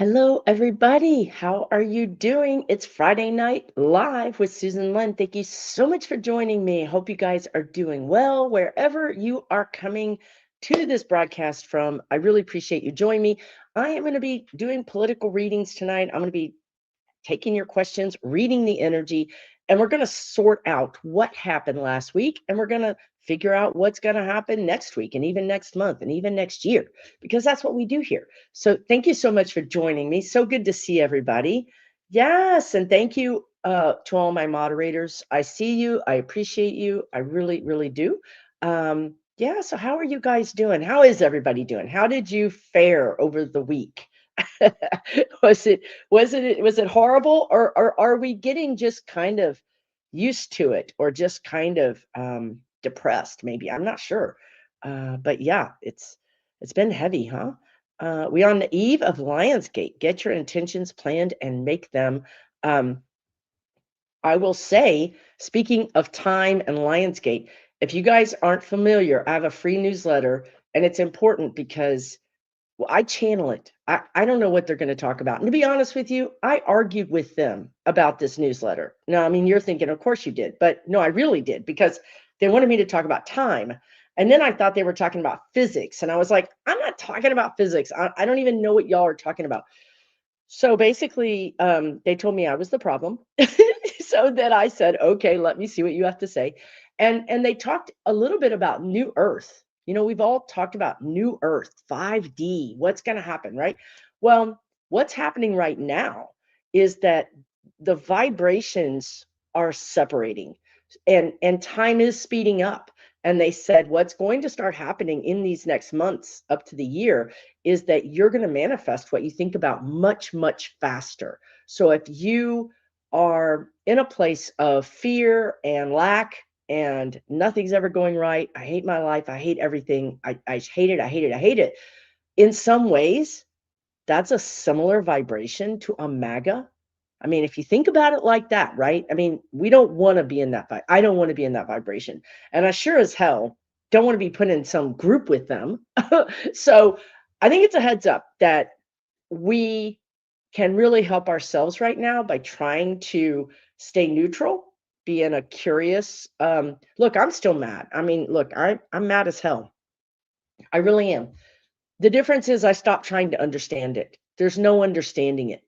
Hello, everybody. How are you doing? It's Friday night live with Susan Lynn. Thank you so much for joining me. Hope you guys are doing well wherever you are coming to this broadcast from. I really appreciate you joining me. I am going to be doing political readings tonight. I'm going to be taking your questions, reading the energy, and we're going to sort out what happened last week, and we're going to figure out what's going to happen next week and even next month and even next year, because that's what we do here. So thank you so much for joining me. So good to see everybody. Yes, and thank you to all my moderators. I see you. I appreciate you. I really, really do. Yeah, so how are you guys doing? How is everybody doing? How did you fare over the week? was it was it horrible, or are we getting just kind of used to it, or just kind of depressed? Maybe, I'm not sure. But yeah, it's been heavy, huh? We on the eve of Lionsgate. Get your intentions planned and make them. Um, I will say, speaking of time and Lionsgate, if you guys aren't familiar, I have a free newsletter, and it's important because, well, I channel it. I don't know what they're going to talk about. And to be honest with you, I argued with them about this newsletter. Now, I mean, you're thinking, of course you did, but no, I really did, because they wanted me to talk about time. And then I thought they were talking about physics. And I was like, I'm not talking about physics. I don't even know what y'all are talking about. So basically, they told me I was the problem. So then I said, okay, let me see what you have to say. And they talked a little bit about New Earth. You know, we've all talked about New Earth, 5D, what's going to happen, right? Well, what's happening right now is that the vibrations are separating, and time is speeding up. And they said what's going to start happening in these next months up to the year is that you're going to manifest what you think about much, much faster. So if you are in a place of fear and lack and nothing's ever going right, I hate my life, I hate everything, I hate it, I hate it, I hate it. In some ways, that's a similar vibration to a MAGA. I mean, if you think about it like that, right? I mean, we don't want to be in that I don't want to be in that vibration. And I sure as hell don't want to be put in some group with them. So I think it's a heads up that we can really help ourselves right now by trying to stay neutral, be in a curious look, I'm still mad. I mean, look, I'm mad as hell. I really am. The difference is I stopped trying to understand it. There's no understanding it.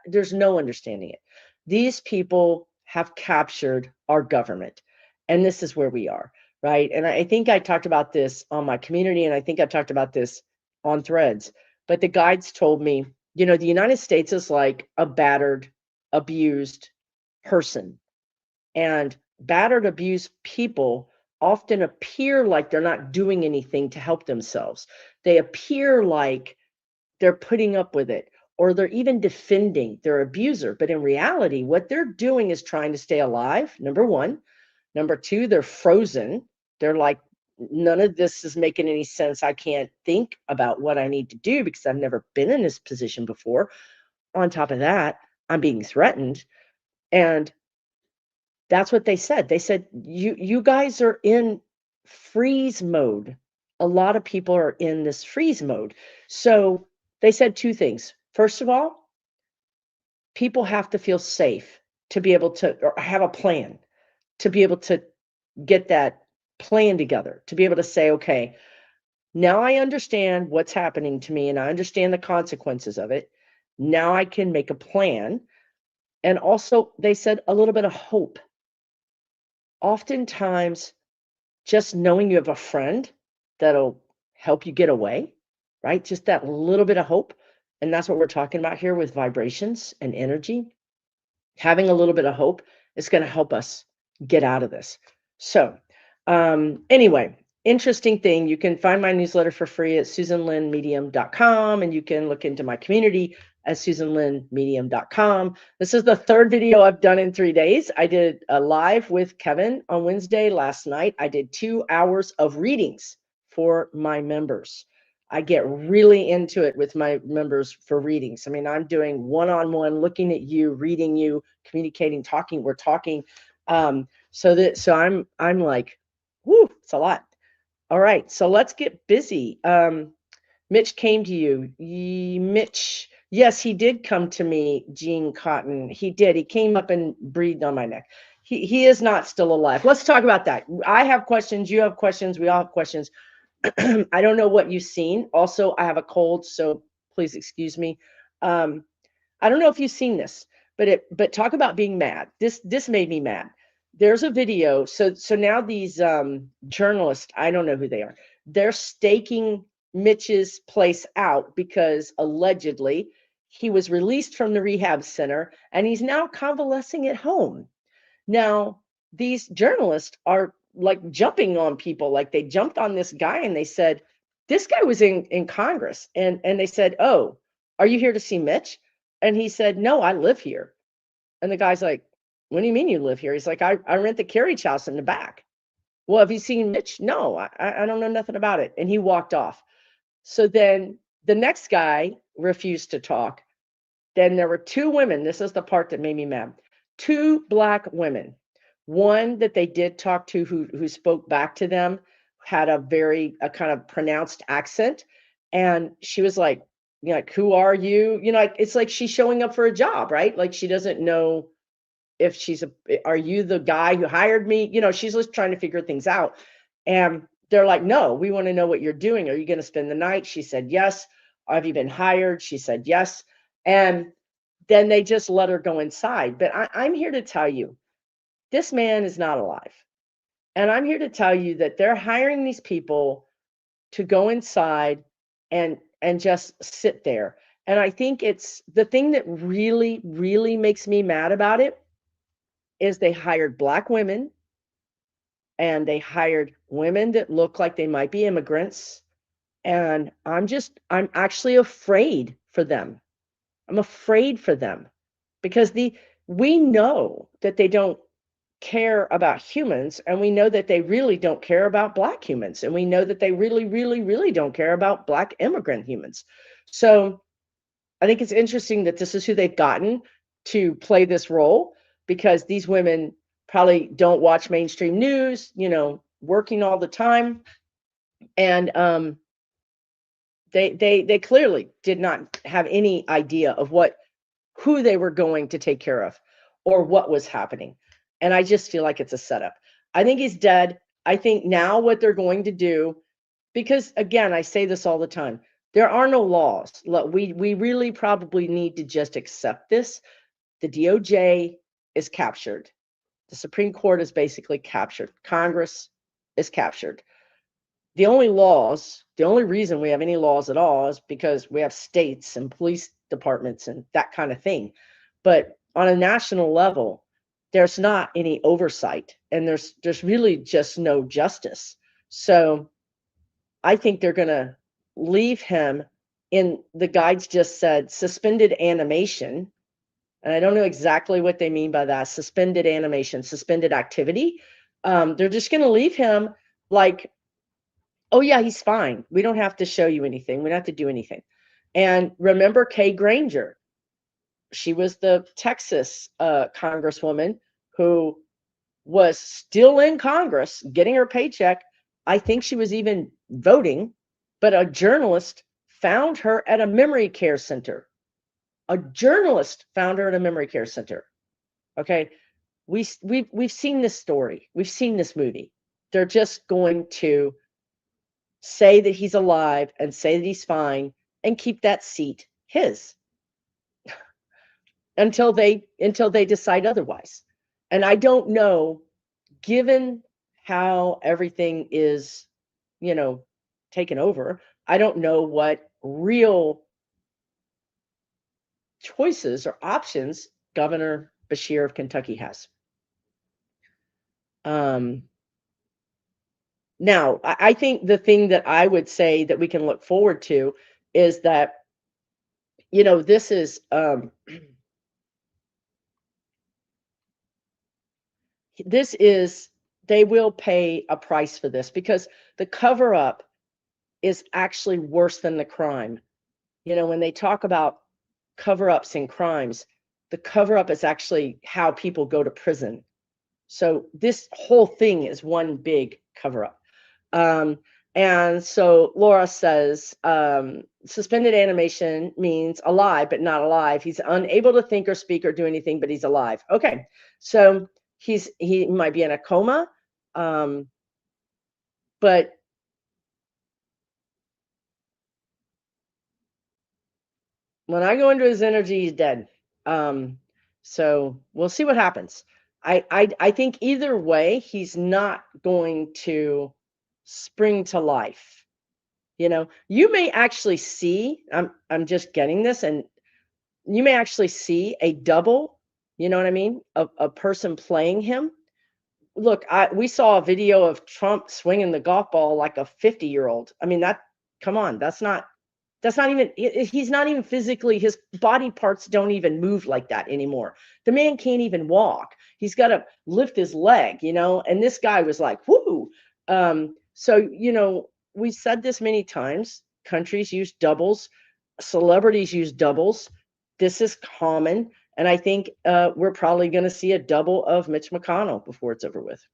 There's no understanding it. These people have captured our government, and this is where we are, right? And I think I talked about this on my community, and I think I talked about this on Threads. But the guides told me, you know, the United States is like a battered, abused person, and battered, abused people often appear like they're not doing anything to help themselves. They appear like they're putting up with it, or they're even defending their abuser. But in reality, what they're doing is trying to stay alive, number one. Number two, they're frozen. They're like, none of this is making any sense. I can't think about what I need to do because I've never been in this position before. On top of that, I'm being threatened. And that's what they said. They said, you guys are in freeze mode. A lot of people are in this freeze mode. So they said two things. First of all, people have to feel safe to be able to, or have a plan, to be able to get that plan together, to be able to say, okay, now I understand what's happening to me and I understand the consequences of it. Now I can make a plan. And also, they said a little bit of hope. Oftentimes, just knowing you have a friend that'll help you get away, right? Just that little bit of hope. And that's what we're talking about here with vibrations and energy. Having a little bit of hope is going to help us get out of this. So, anyway, interesting thing. You can find my newsletter for free at susanlynnmedium.com, and you can look into my community at susanlynnmedium.com. This is the third video I've done in 3 days. I did a live with Kevin on Wednesday last night. I did 2 hours of readings for my members. I get really into it with my members for readings. I mean, I'm doing one-on-one, looking at you, reading you, communicating, talking. We're talking. So I'm like, whoo, it's a lot. All right, so let's get busy. Mitch came to you. Mitch, yes, he did come to me, Gene Cotton. He did. He came up and breathed on my neck. He is not still alive. Let's talk about that. I have questions. You have questions. We all have questions. I don't know what you've seen. Also, I have a cold, so please excuse me. Um, I don't know if you've seen this, but talk about being mad. This made me mad. There's a video. So now these journalists, I don't know who they are. They're staking Mitch's place out because allegedly he was released from the rehab center and he's now convalescing at home. Now, these journalists are like jumping on people. Like they jumped on this guy and they said, this guy was in Congress. And they said, oh, are you here to see Mitch? And he said, no, I live here. And the guy's like, what do you mean you live here? He's like, I rent the carriage house in the back. Well, have you seen Mitch? No, I don't know nothing about it. And he walked off. So then the next guy refused to talk. Then there were two women. This is the part that made me mad. Two Black women. One that they did talk to who spoke back to them had a kind of pronounced accent. And she was like, you know, like, who are you? You know, like it's like she's showing up for a job, right? Like she doesn't know if are you the guy who hired me? You know, she's just trying to figure things out. And they're like, no, we want to know what you're doing. Are you going to spend the night? She said, yes. Have you been hired? She said, yes. And then they just let her go inside. But I'm here to tell you, this man is not alive. And I'm here to tell you that they're hiring these people to go inside and just sit there. And I think it's the thing that really, really makes me mad about it is they hired Black women and they hired women that look like they might be immigrants. And I'm actually afraid for them. I'm afraid for them because we know that they don't care about humans, and we know that they really don't care about Black humans, and we know that they really, really, really don't care about Black immigrant humans. So I think it's interesting that this is who they've gotten to play this role because these women probably don't watch mainstream news, you know, working all the time, and they clearly did not have any idea of who they were going to take care of or what was happening. And I just feel like it's a setup. I think he's dead. I think now what they're going to do, because again, I say this all the time, there are no laws. Look, we really probably need to just accept this. The DOJ is captured. The Supreme Court is basically captured. Congress is captured. The only reason we have any laws at all is because we have states and police departments and that kind of thing. But on a national level, there's not any oversight and there's really just no justice. So I think they're going to leave him in, the guides just said suspended animation. And I don't know exactly what they mean by that. Suspended animation, suspended activity. They're just going to leave him like, oh yeah, he's fine. We don't have to show you anything. We don't have to do anything. And remember Kay Granger? She was the Texas congresswoman who was still in Congress getting her paycheck. I think she was even voting, but a journalist found her at a memory care center. A journalist found her at a memory care center. Okay, we've seen this story. We've seen this movie. They're just going to say that he's alive and say that he's fine and keep that seat his until they decide otherwise. And I don't know, given how everything is, you know, taken over, I don't know what real choices or options Governor Beshear of Kentucky has. Now, I think the thing that I would say that we can look forward to is that, you know, this is they will pay a price for this because the cover up is actually worse than the crime. You know, when they talk about cover ups and crimes, the cover up is actually how people go to prison. So this whole thing is one big cover up. And so Laura says, suspended animation means alive, but not alive. He's unable to think or speak or do anything, but he's alive. Okay. So he might be in a coma. But when I go into his energy, he's dead. So we'll see what happens. I think either way, he's not going to spring to life. You may actually see, I'm just getting this, and you may actually see a double, you know what I mean? A person playing him. Look, we saw a video of Trump swinging the golf ball like a 50-year-old. I mean, come on, that's not even, he's not even physically, his body parts don't even move like that anymore. The man can't even walk. He's got to lift his leg, and this guy was like, whoo. So, we said this many times, countries use doubles, celebrities use doubles. This is common. And I think we're probably going to see a double of Mitch McConnell before it's over with.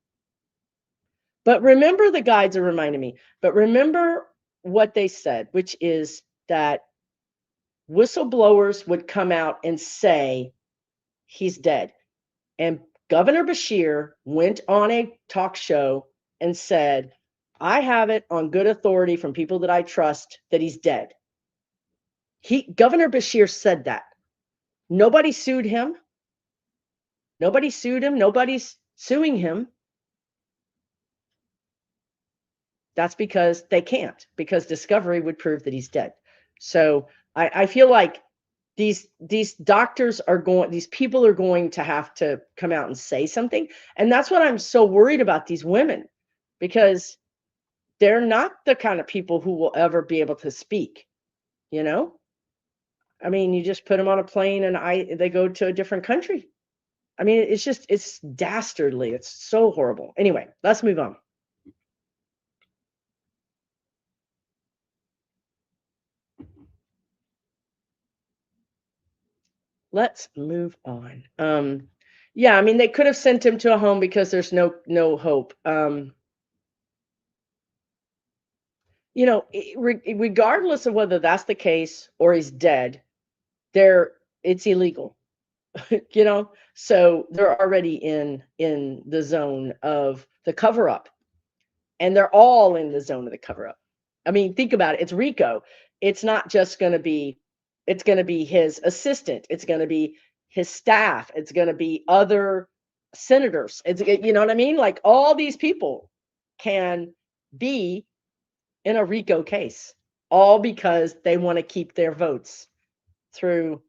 But remember, the guides are reminding me, but remember what they said, which is that whistleblowers would come out and say he's dead. And Governor Beshear went on a talk show and said, I have it on good authority from people that I trust that he's dead. Governor Beshear said that. Nobody sued him. Nobody's suing him. That's because they can't, because discovery would prove that he's dead. So I feel like these doctors these people are going to have to come out and say something. And that's what I'm so worried about, these women, because they're not the kind of people who will ever be able to speak. I mean, you just put them on a plane and they go to a different country. I mean, it's dastardly. It's so horrible. Anyway, let's move on. Let's move on. Yeah, I mean, they could have sent him to a home because there's no hope. Regardless of whether that's the case or he's dead, it's illegal. So they're already in the zone of the cover-up, and they're all in the zone of the cover-up. I mean, think about it. It's RICO. It's not just going to be, it's going to be his assistant. It's going to be his staff. It's going to be other senators. You know what I mean? Like, all these people can be in a RICO case, all because they want to keep their votes through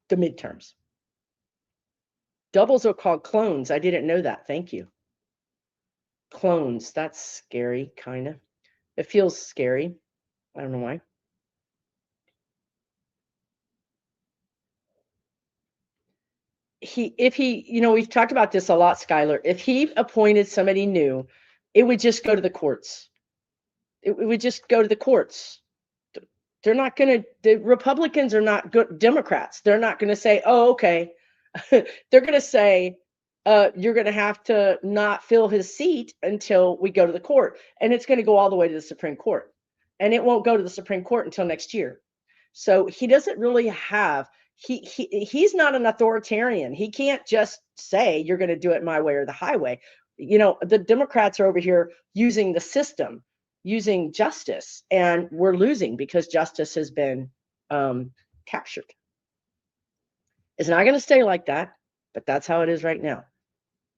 the midterms. Doubles are called clones. I didn't know that. Thank you. Clones. That's scary, kind of. It feels scary. I don't know why. We've talked about this a lot, Skylar. If he appointed somebody new, it would just go to the courts. It would just go to the courts. The Republicans are not good Democrats. They're not going to say, oh, okay. They're going to say, you're going to have to not fill his seat until we go to the court. And it's going to go all the way to the Supreme Court. And it won't go to the Supreme Court until next year. So he doesn't really have, he's not an authoritarian. He can't just say, you're going to do it my way or the highway. The Democrats are over here using the system, using justice, and we're losing because justice has been captured. It's not going to stay like that, but that's how it is right now.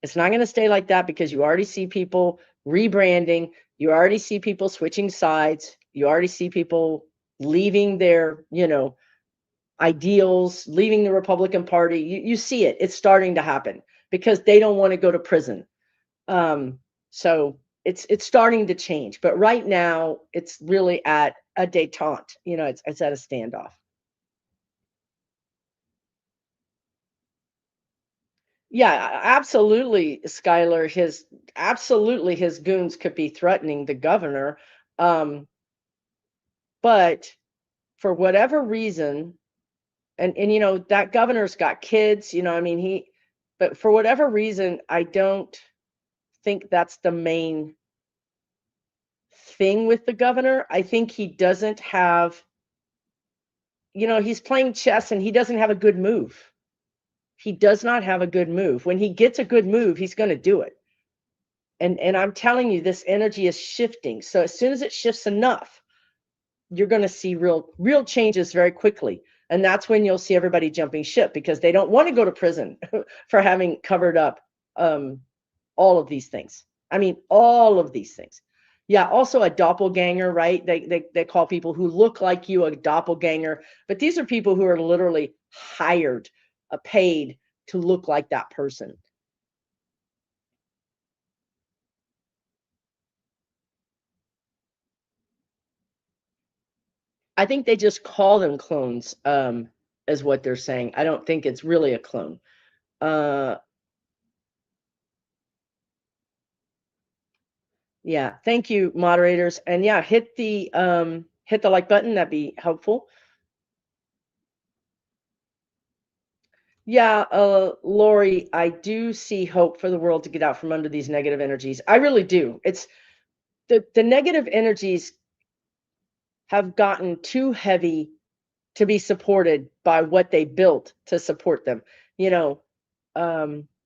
It's not going to stay like that because you already see people rebranding. You already see people switching sides. You already see people leaving their, ideals, leaving the Republican Party. You see it. It's starting to happen because they don't want to go to prison. So it's starting to change. But right now, it's really at a détente. It's at a standoff. Yeah, absolutely, Skylar. His goons could be threatening the governor. But for whatever reason, and that governor's got kids, but for whatever reason, I don't think that's the main thing with the governor. I think he doesn't have, he's playing chess and he doesn't have a good move. He does not have a good move. When he gets a good move, he's going to do it. And I'm telling you, this energy is shifting. So as soon as it shifts enough, you're going to see real changes very quickly. And that's when you'll see everybody jumping ship, because they don't want to go to prison for having covered up all of these things. I mean, all of these things. Yeah, also a doppelganger, right? They call people who look like you a doppelganger, but these are people who are literally hired, paid to look like that person. I think they just call them clones, is what they're saying. I don't think it's really a clone. Yeah, thank you, moderators. And yeah, hit the like button, that'd be helpful. Yeah, Lori, I do see hope for the world to get out from under these negative energies. I really do. It's the negative energies have gotten too heavy to be supported by what they built to support them. You know,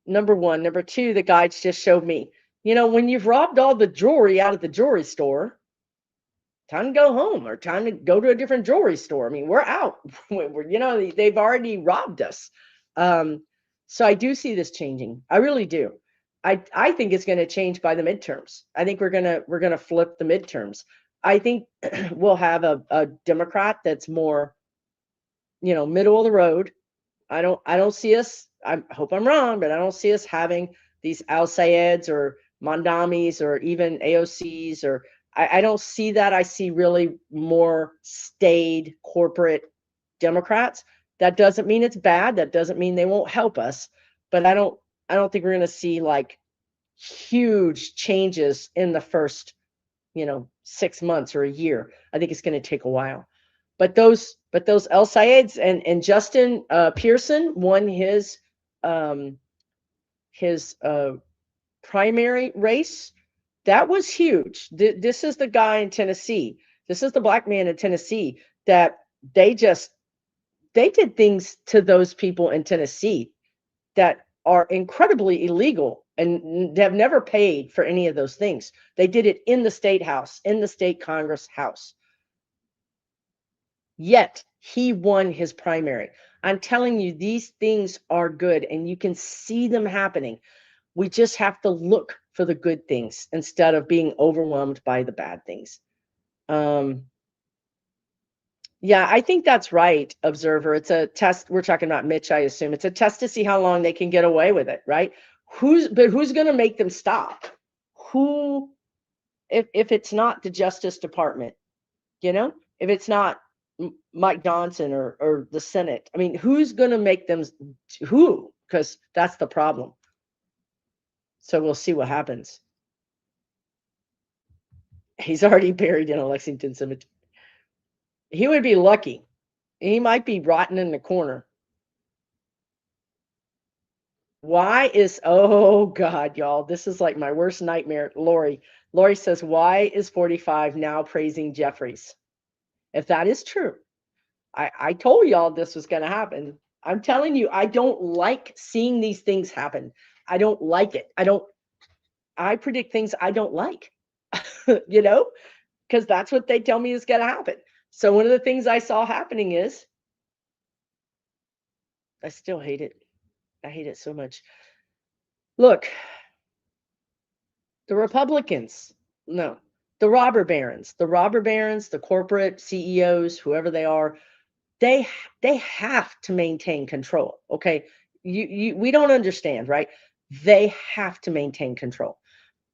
number one. Number two, the guides just showed me, when you've robbed all the jewelry out of the jewelry store, time to go home or time to go to a different jewelry store. I mean, we're out. They've already robbed us. So I do see this changing. I really do. I think it's going to change by the midterms. I think we're gonna flip the midterms. I think we'll have a Democrat that's more, middle of the road. I don't see us. I hope I'm wrong, but I don't see us having these Al Sayeds or Mandamis or even AOCs, or I don't see that. I see really more staid corporate Democrats. That doesn't mean it's bad. That doesn't mean they won't help us. But I don't think we're going to see like huge changes in the first, 6 months or a year. I think it's going to take a while. But those El Sayeds and Justin Pearson won his primary race. That was huge. This is the guy in Tennessee. This is the black man in Tennessee that they did things to those people in Tennessee that are incredibly illegal and have never paid for any of those things. They did it in the state house, in the state Congress house. Yet he won his primary. I'm telling you, these things are good and you can see them happening. We just have to look for the good things instead of being overwhelmed by the bad things. Yeah, I think that's right, Observer. It's a test. We're talking about Mitch, I assume. It's a test to see how long they can get away with it, right? Who's going to make them stop? Who, if it's not the Justice Department, if it's not Mike Johnson or the Senate, I mean, who's going to make them, who? Because that's the problem. So we'll see what happens. He's already buried in a Lexington cemetery. He would be lucky. He might be rotting in the corner. Why is, oh God, y'all, this is like my worst nightmare. Lori says, why is 45 now praising Jeffries? If that is true, I told y'all this was going to happen. I'm telling you, I don't like seeing these things happen. I don't like it. I predict things I don't like, because that's what they tell me is going to happen. So one of the things I saw happening is, I still hate it. I hate it so much. Look, the Republicans, no, the robber barons, the corporate CEOs, whoever they are, they have to maintain control. Okay, we don't understand, right? They have to maintain control.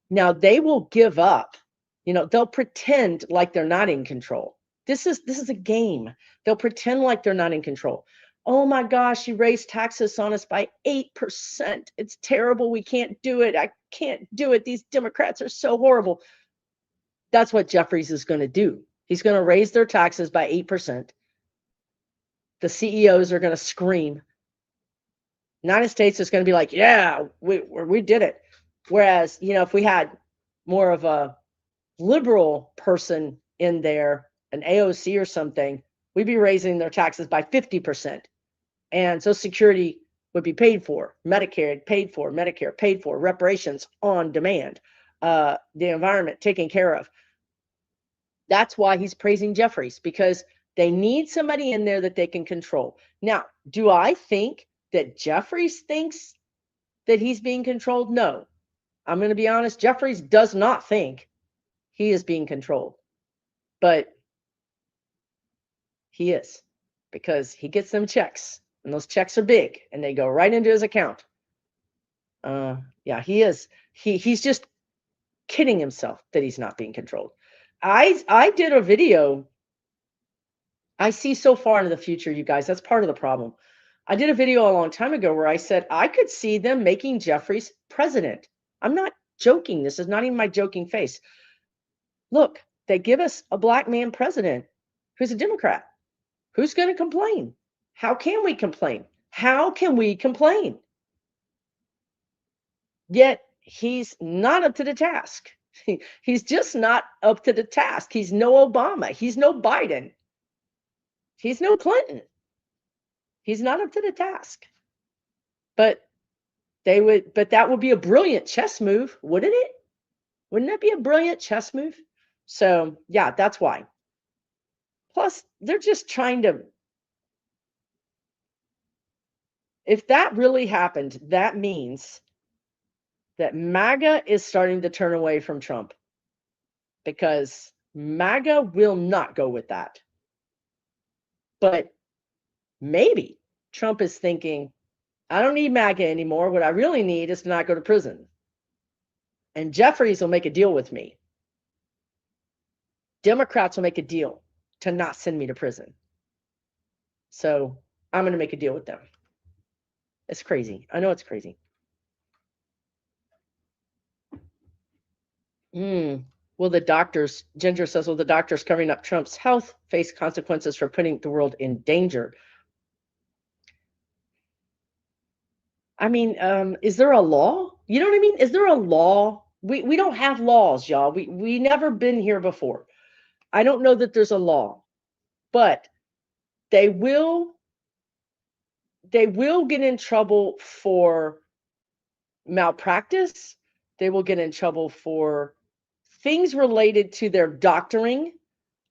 Now they will give up. They'll pretend like they're not in control. This is a game. They'll pretend like they're not in control. Oh my gosh, you raised taxes on us by 8%. It's terrible. We can't do it. I can't do it. These Democrats are so horrible. That's what Jeffries is going to do. He's going to raise their taxes by 8%. The CEOs are going to scream. United States is going to be like, yeah, we did it. Whereas, if we had more of a liberal person in there, an AOC or something, we'd be raising their taxes by 50%. And Social Security would be paid for, Medicare paid for, Medicare paid for, reparations on demand, the environment taken care of. That's why he's praising Jeffries, because they need somebody in there that they can control. Now, do I think that Jeffries thinks that he's being controlled? No. I'm going to be honest. Jeffries does not think he is being controlled, but he is, because he gets them checks, and those checks are big, and they go right into his account. Yeah, he is. He's just kidding himself that he's not being controlled. I did a video. I see so far into the future, you guys. That's part of the problem. I did a video a long time ago where I said I could see them making Jeffries president. I'm not joking. This is not even my joking face. Look, they give us a black man president who's a Democrat. Who's going to complain? How can we complain? How can we complain? Yet he's not up to the task. He's just not up to the task. He's no Obama. He's no Biden. He's no Clinton. He's not up to the task. But that would be a brilliant chess move, wouldn't it? Wouldn't that be a brilliant chess move? So yeah, that's why. Plus, they're just trying to, if that really happened, that means that MAGA is starting to turn away from Trump, because MAGA will not go with that. But maybe Trump is thinking, I don't need MAGA anymore. What I really need is to not go to prison. And Jeffries will make a deal with me. Democrats will make a deal to not send me to prison. So I'm going to make a deal with them. It's crazy. I know it's crazy. Will the doctors, Ginger says, will the doctors covering up Trump's health face consequences for putting the world in danger? I mean, is there a law? You know what I mean? Is there a law? We don't have laws, y'all. We never been here before. I don't know that there's a law, but they will get in trouble for malpractice. They will get in trouble for things related to their doctoring.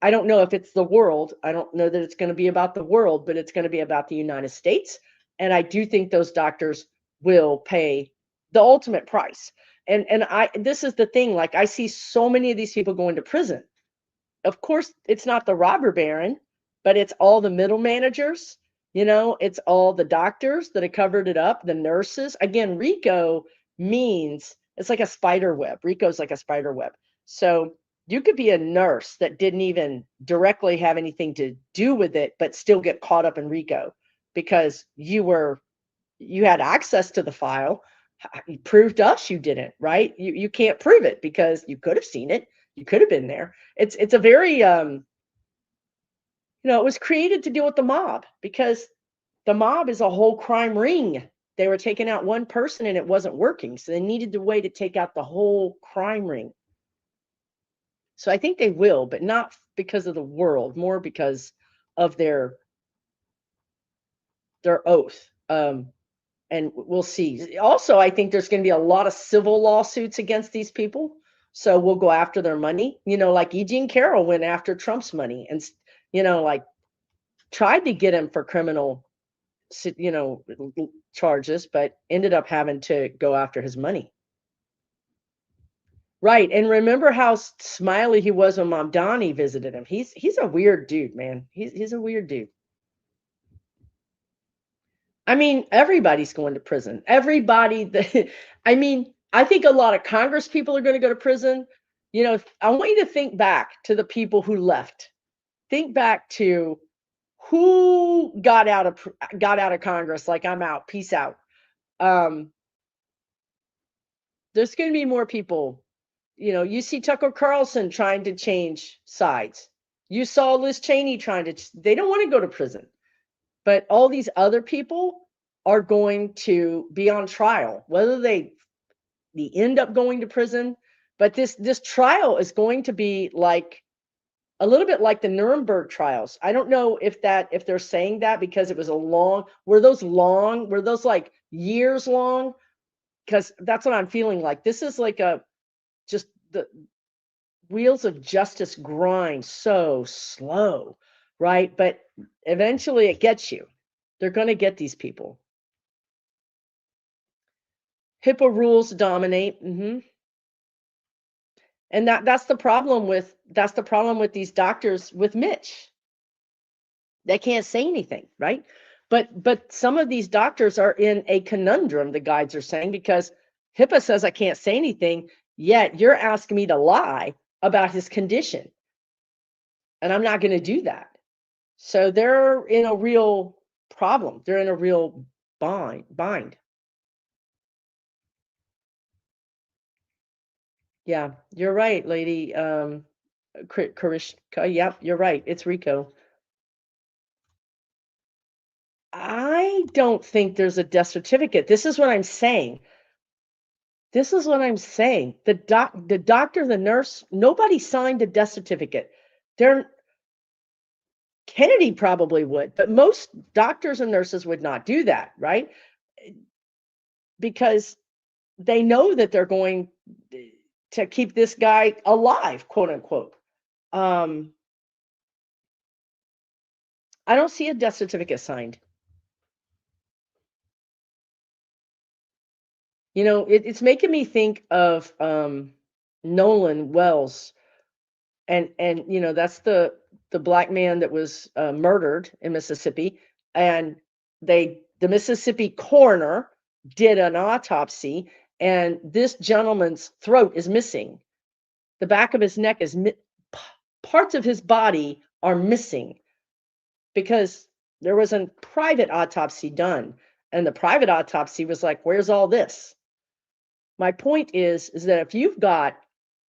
I don't know if it's the world. I don't know that it's going to be about the world, but it's going to be about the United States. And I do think those doctors will pay the ultimate price. And this is the thing, like, I see so many of these people going to prison. Of course, it's not the robber baron, but it's all the middle managers. It's all the doctors that have covered it up, the nurses. Again, RICO means it's like a spider web. RICO's like a spider web. So you could be a nurse that didn't even directly have anything to do with it, but still get caught up in RICO because you had access to the file. You proved to us you didn't, right? You can't prove it because you could have seen it. You could have been there. It's a very, it was created to deal with the mob, because the mob is a whole crime ring. They were taking out one person and it wasn't working. So they needed a way to take out the whole crime ring. So I think they will, but not because of the world, more because of their oath. And we'll see. Also, I think there's going to be a lot of civil lawsuits against these people. So we'll go after their money, like E. Jean Carroll went after Trump's money and, like, tried to get him for criminal, charges, but ended up having to go after his money. Right. And remember how smiley he was when Mamdani visited him. He's a weird dude, man. He's a weird dude. I mean, everybody's going to prison. Everybody I think a lot of Congress people are going to go to prison. I want you to think back to the people who left. Think back to who got out of Congress, like, I'm out, peace out. There's going to be more people. You see Tucker Carlson trying to change sides. You saw Liz Cheney they don't want to go to prison. But all these other people are going to be on trial. Whether they end up going to prison, But this trial is going to be like a little bit like the Nuremberg trials. I don't know if they're saying that because it was were those like years long? Because that's what I'm feeling like. This is like just the wheels of justice grind so slow, right? But eventually it gets you. They're going to get these people. HIPAA rules dominate. And that's the problem with these doctors with Mitch. They can't say anything, right? But some of these doctors are in a conundrum, the guides are saying, because HIPAA says I can't say anything, yet you're asking me to lie about his condition. And I'm not going to do that. So they're in a real problem. They're in a real bind. Yeah, you're right, lady. Karishka. Yep, you're right. It's Rico. I don't think there's a death certificate. This is what I'm saying. The doctor, the nurse, nobody signed a death certificate. Kennedy probably would, but most doctors and nurses would not do that, right? Because they know that they're going to keep this guy alive, quote unquote. I don't see a death certificate signed. You know, it's making me think of Nolan Wells, and you know, that's the black man that was murdered in Mississippi, and the Mississippi coroner did an autopsy, and this gentleman's throat is missing. The back of his neck is parts of his body are missing because there was a private autopsy done, and the private autopsy was like, where's all this? My point is that if you've got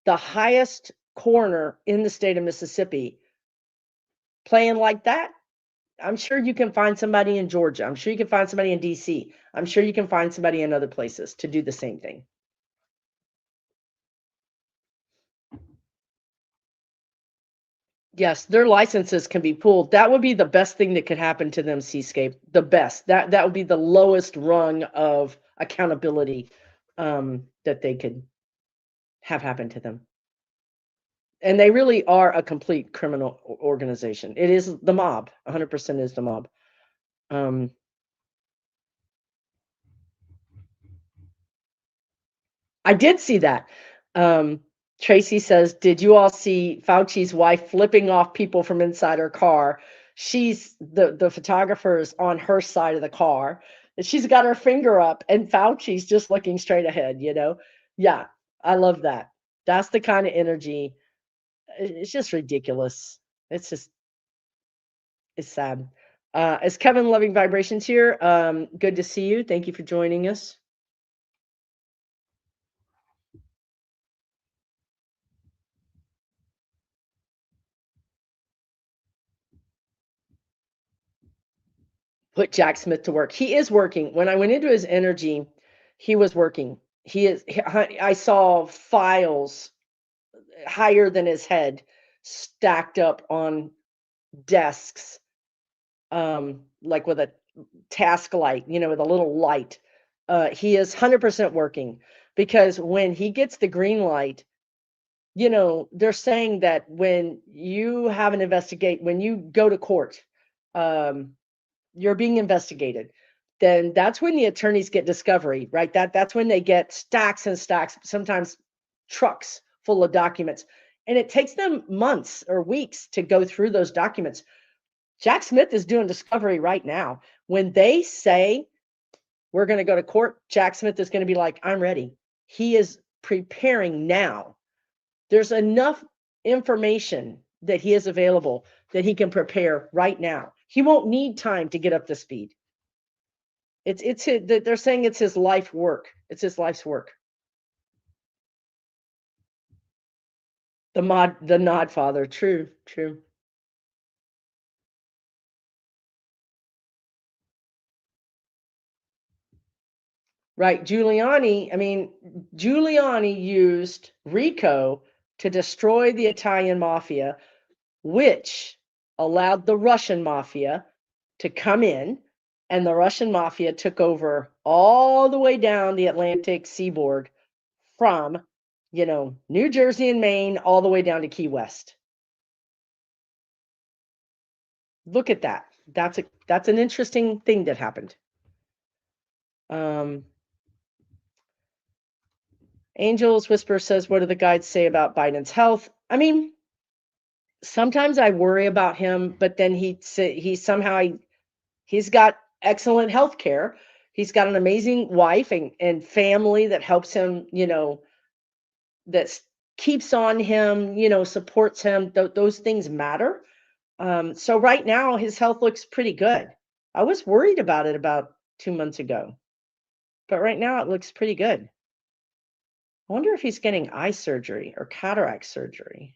the highest coroner in the state of Mississippi playing like that, I'm sure you can find somebody in Georgia. I'm sure you can find somebody in DC. I'm sure you can find somebody in other places to do the same thing. Yes, their licenses can be pulled. That would be the best thing that could happen to them, Seascape. The best. That would be the lowest rung of accountability that they could have happen to them. And they really are a complete criminal organization. It is the mob. 100% is the mob. I did see that. Tracy says, did you all see Fauci's wife flipping off people from inside her car? She's the photographer is on her side of the car. And she's got her finger up, and Fauci's just looking straight ahead, you know? Yeah, I love that. That's the kind of energy. It's just ridiculous. It's sad. Is Kevin Loving Vibrations here? Good to see you. Thank you for joining us. Put Jack Smith to work. He is working. When I went into his energy, he was working. I saw files higher than his head stacked up on desks, like with a task light, you know, with a little light. He is 100% working, because when he gets the green light, you know, they're saying that when you have when you go to court, you're being investigated, then that's when the attorneys get discovery, right? That's when they get stacks and stacks, sometimes trucks full of documents. And it takes them months or weeks to go through those documents. Jack Smith is doing discovery right now. When they say we're going to go to court, Jack Smith is going to be like, I'm ready. He is preparing now. There's enough information that he is available that he can prepare right now. He won't need time to get up to speed. They're saying it's his life work. It's his life's work. The nod father. True. right? Giuliani, I mean, Giuliani used RICO to destroy the Italian mafia, which allowed the Russian mafia to come in, and the Russian mafia took over all the way down the Atlantic seaboard from, New Jersey and Maine all the way down to Key West. Look at that. That's an interesting thing that happened. Angels Whisper says, what do the guides say about Biden's health? I mean, sometimes I worry about him, but then he's got excellent health care. He's got an amazing wife and family that helps him, that keeps on him, supports him. Those things matter. So right now his health looks pretty good. I was worried about it about 2 months ago, but right now it looks pretty good. I wonder if he's getting eye surgery or cataract surgery.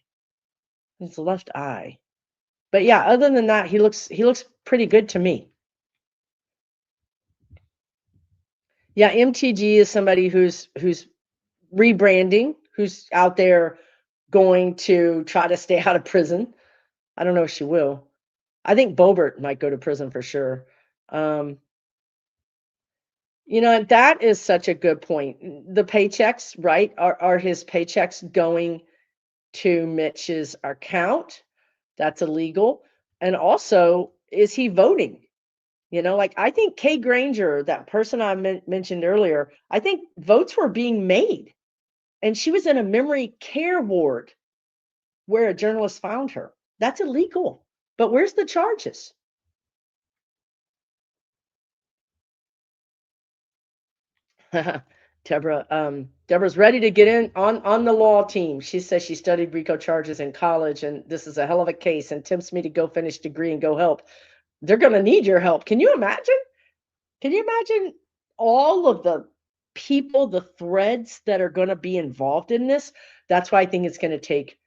His left eye. But yeah, other than that, he looks pretty good to me. Yeah, MTG is somebody who's rebranding, who's out there going to try to stay out of prison. I don't know if she will. I think Boebert might go to prison for sure. That is such a good point. The paychecks, right? Are his paychecks going to Mitch's account? That's illegal. And also, is he voting? Like I think Kay Granger, that person I mentioned earlier, I think votes were being made. And she was in a memory care ward where a journalist found her. That's illegal. But where's the charges? Deborah's ready to get in on the law team. She says she studied RICO charges in college, and this is a hell of a case, and tempts me to go finish degree and go help. They're going to need your help. Can you imagine? Can you imagine all of the people, the threads that are going to be involved in this? That's why I think it's going to take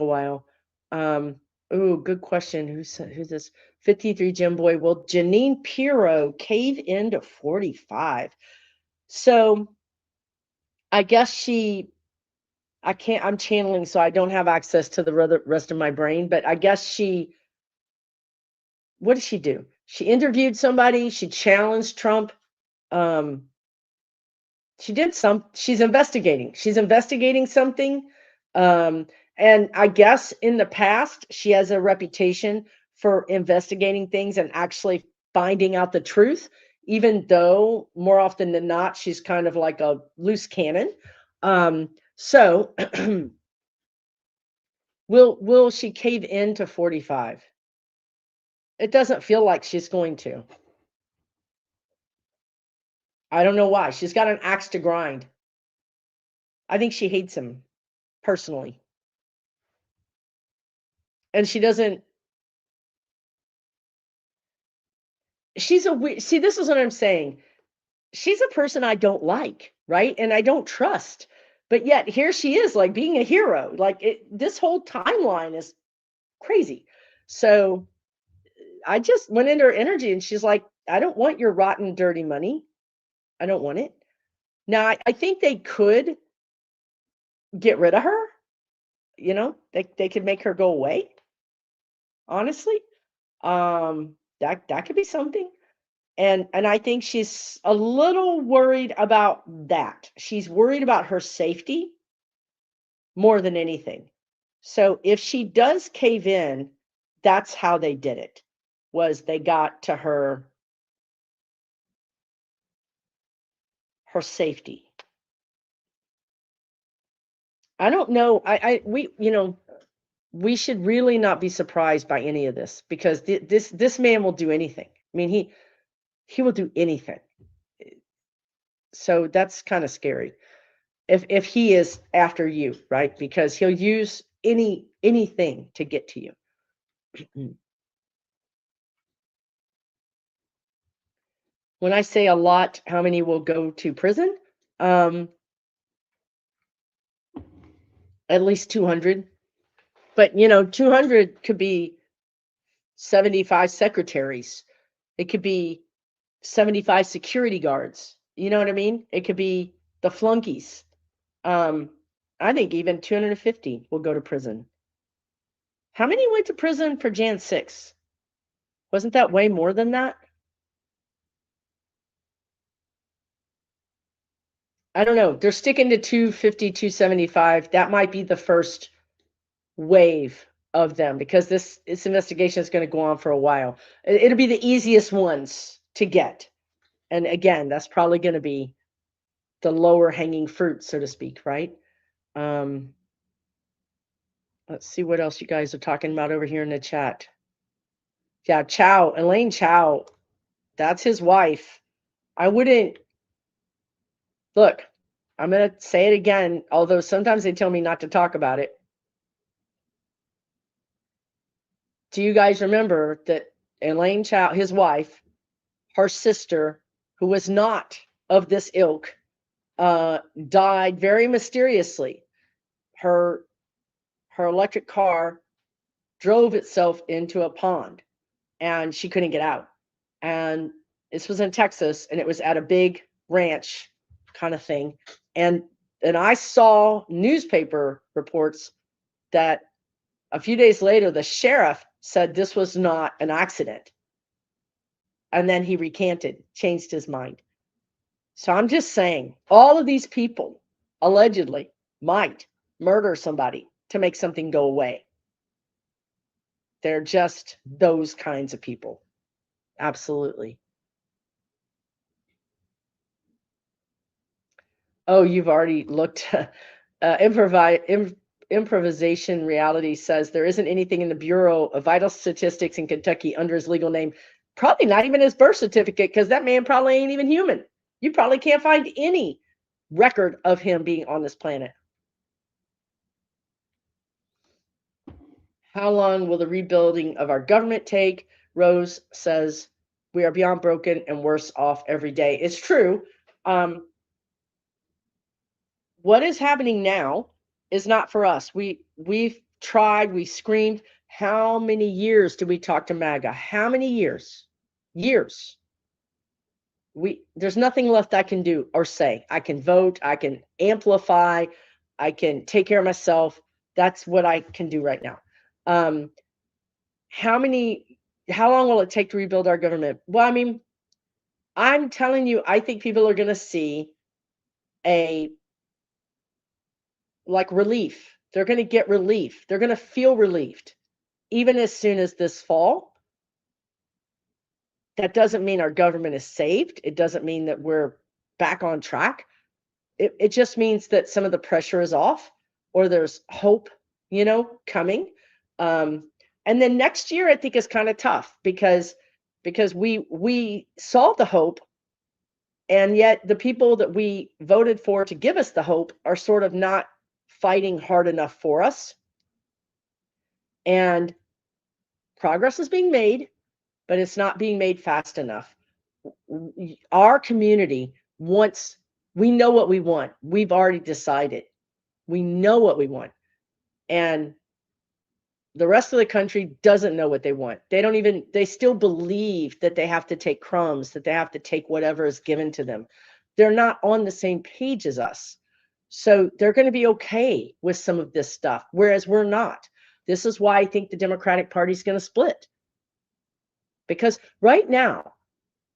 a while. Good question. Who's this? 53 Jim Boy. Will Janine Pirro cave into 45? So I guess I'm channeling, so I don't have access to the rest of my brain, but I guess what did she do? She interviewed somebody, she challenged Trump. She's investigating something. And I guess in the past, she has a reputation for investigating things and actually finding out the truth, even though more often than not, she's kind of like a loose cannon. So will she cave into 45? It doesn't feel like she's going to. I don't know why. She's got an axe to grind. I think she hates him personally. And she doesn't. See, this is what I'm saying. She's a person I don't like, right? And I don't trust. But yet here she is, like being a hero. Like this whole timeline is crazy. So I just went into her energy and she's like, I don't want your rotten, dirty money. I don't want it. Now, I think they could get rid of her. They could make her go away. Honestly, that could be something. And I think she's a little worried about that. She's worried about her safety more than anything. So if she does cave in, that's how they did it. Was they got to her safety. I don't know. We should really not be surprised by any of this because this man will do anything. I mean, he will do anything. So that's kind of scary. If he is after you, right? Because he'll use anything to get to you. When I say a lot, how many will go to prison? At least 200. But 200 could be 75 secretaries. It could be 75 security guards. You know what I mean? It could be the flunkies. I think even 250 will go to prison. How many went to prison for Jan 6? Wasn't that way more than that? I don't know. They're sticking to 250, 275. That might be the first wave of them because this investigation is going to go on for a while. It'll be the easiest ones to get. And again, that's probably going to be the lower hanging fruit, so to speak, right? Um, let's see what else you guys are talking about over here in the chat. Yeah, Chow, Elaine Chow, that's his wife. I wouldn't look. I'm going to say it again, although sometimes they tell me not to talk about it. Do you guys remember that Elaine Chow, his wife, her sister, who was not of this ilk, died very mysteriously? Her electric car drove itself into a pond, and she couldn't get out. And this was in Texas, and it was at a big ranch kind of thing. And I saw newspaper reports that a few days later, the sheriff said this was not an accident. And then he recanted, changed his mind. So I'm just saying, all of these people allegedly might murder somebody to make something go away. They're just those kinds of people. Absolutely. Oh, you've already looked. Improvisation Reality says there isn't anything in the Bureau of Vital Statistics in Kentucky under his legal name. Probably not even his birth certificate, because that man probably ain't even human. You probably can't find any record of him being on this planet. How long will the rebuilding of our government take? Rose says we are beyond broken and worse off every day. It's true. What is happening now is not for us. We've tried, we screamed. How many years did we talk to MAGA? How many years? Years. There's nothing left I can do or say. I can vote, I can amplify, I can take care of myself. That's what I can do right now. How long will it take to rebuild our government? Well, I mean, I'm telling you, I think people are going to see relief. They're going to get relief. They're going to feel relieved even as soon as this fall. That doesn't mean our government is saved. It doesn't mean that we're back on track. It just means that some of the pressure is off, or there's hope, coming. And then next year, I think is kind of tough because we saw the hope, and yet the people that we voted for to give us the hope are sort of not fighting hard enough for us. And progress is being made, but it's not being made fast enough. Our community we know what we want. We've already decided. We know what we want. And the rest of the country doesn't know what they want. They still believe that they have to take crumbs, that they have to take whatever is given to them. They're not on the same page as us. So they're going to be okay with some of this stuff, whereas we're not. This is why I think the Democratic Party is going to split. Because right now,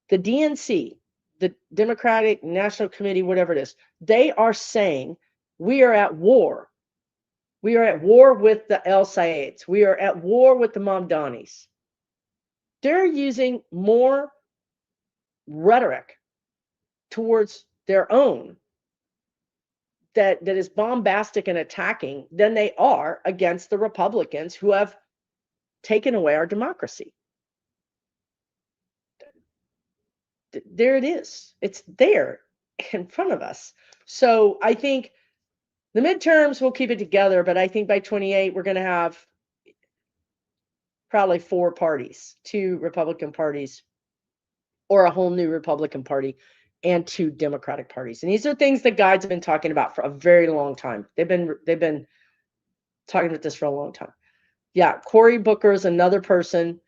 the DNC, the Democratic National Committee, whatever it is, they are saying we are at war. We are at war with the El Sayeds. We are at war with the Mamdanis. They're using more rhetoric towards their own that is bombastic and attacking than they are against the Republicans who have taken away our democracy. There it is. It's there in front of us. So I think the midterms will keep it together, but I think by 28, we're going to have probably 4 parties, 2 Republican parties, or a whole new Republican Party, and 2 Democratic parties. And these are things that guides have been talking about for a very long time. They've been talking about this for a long time. Yeah, Cory Booker is another person,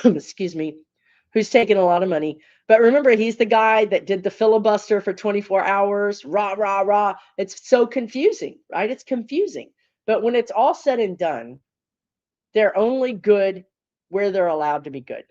excuse me, who's taking a lot of money. But remember, he's the guy that did the filibuster for 24 hours, rah, rah, rah. It's so confusing, right? It's confusing. But when it's all said and done, they're only good where they're allowed to be good.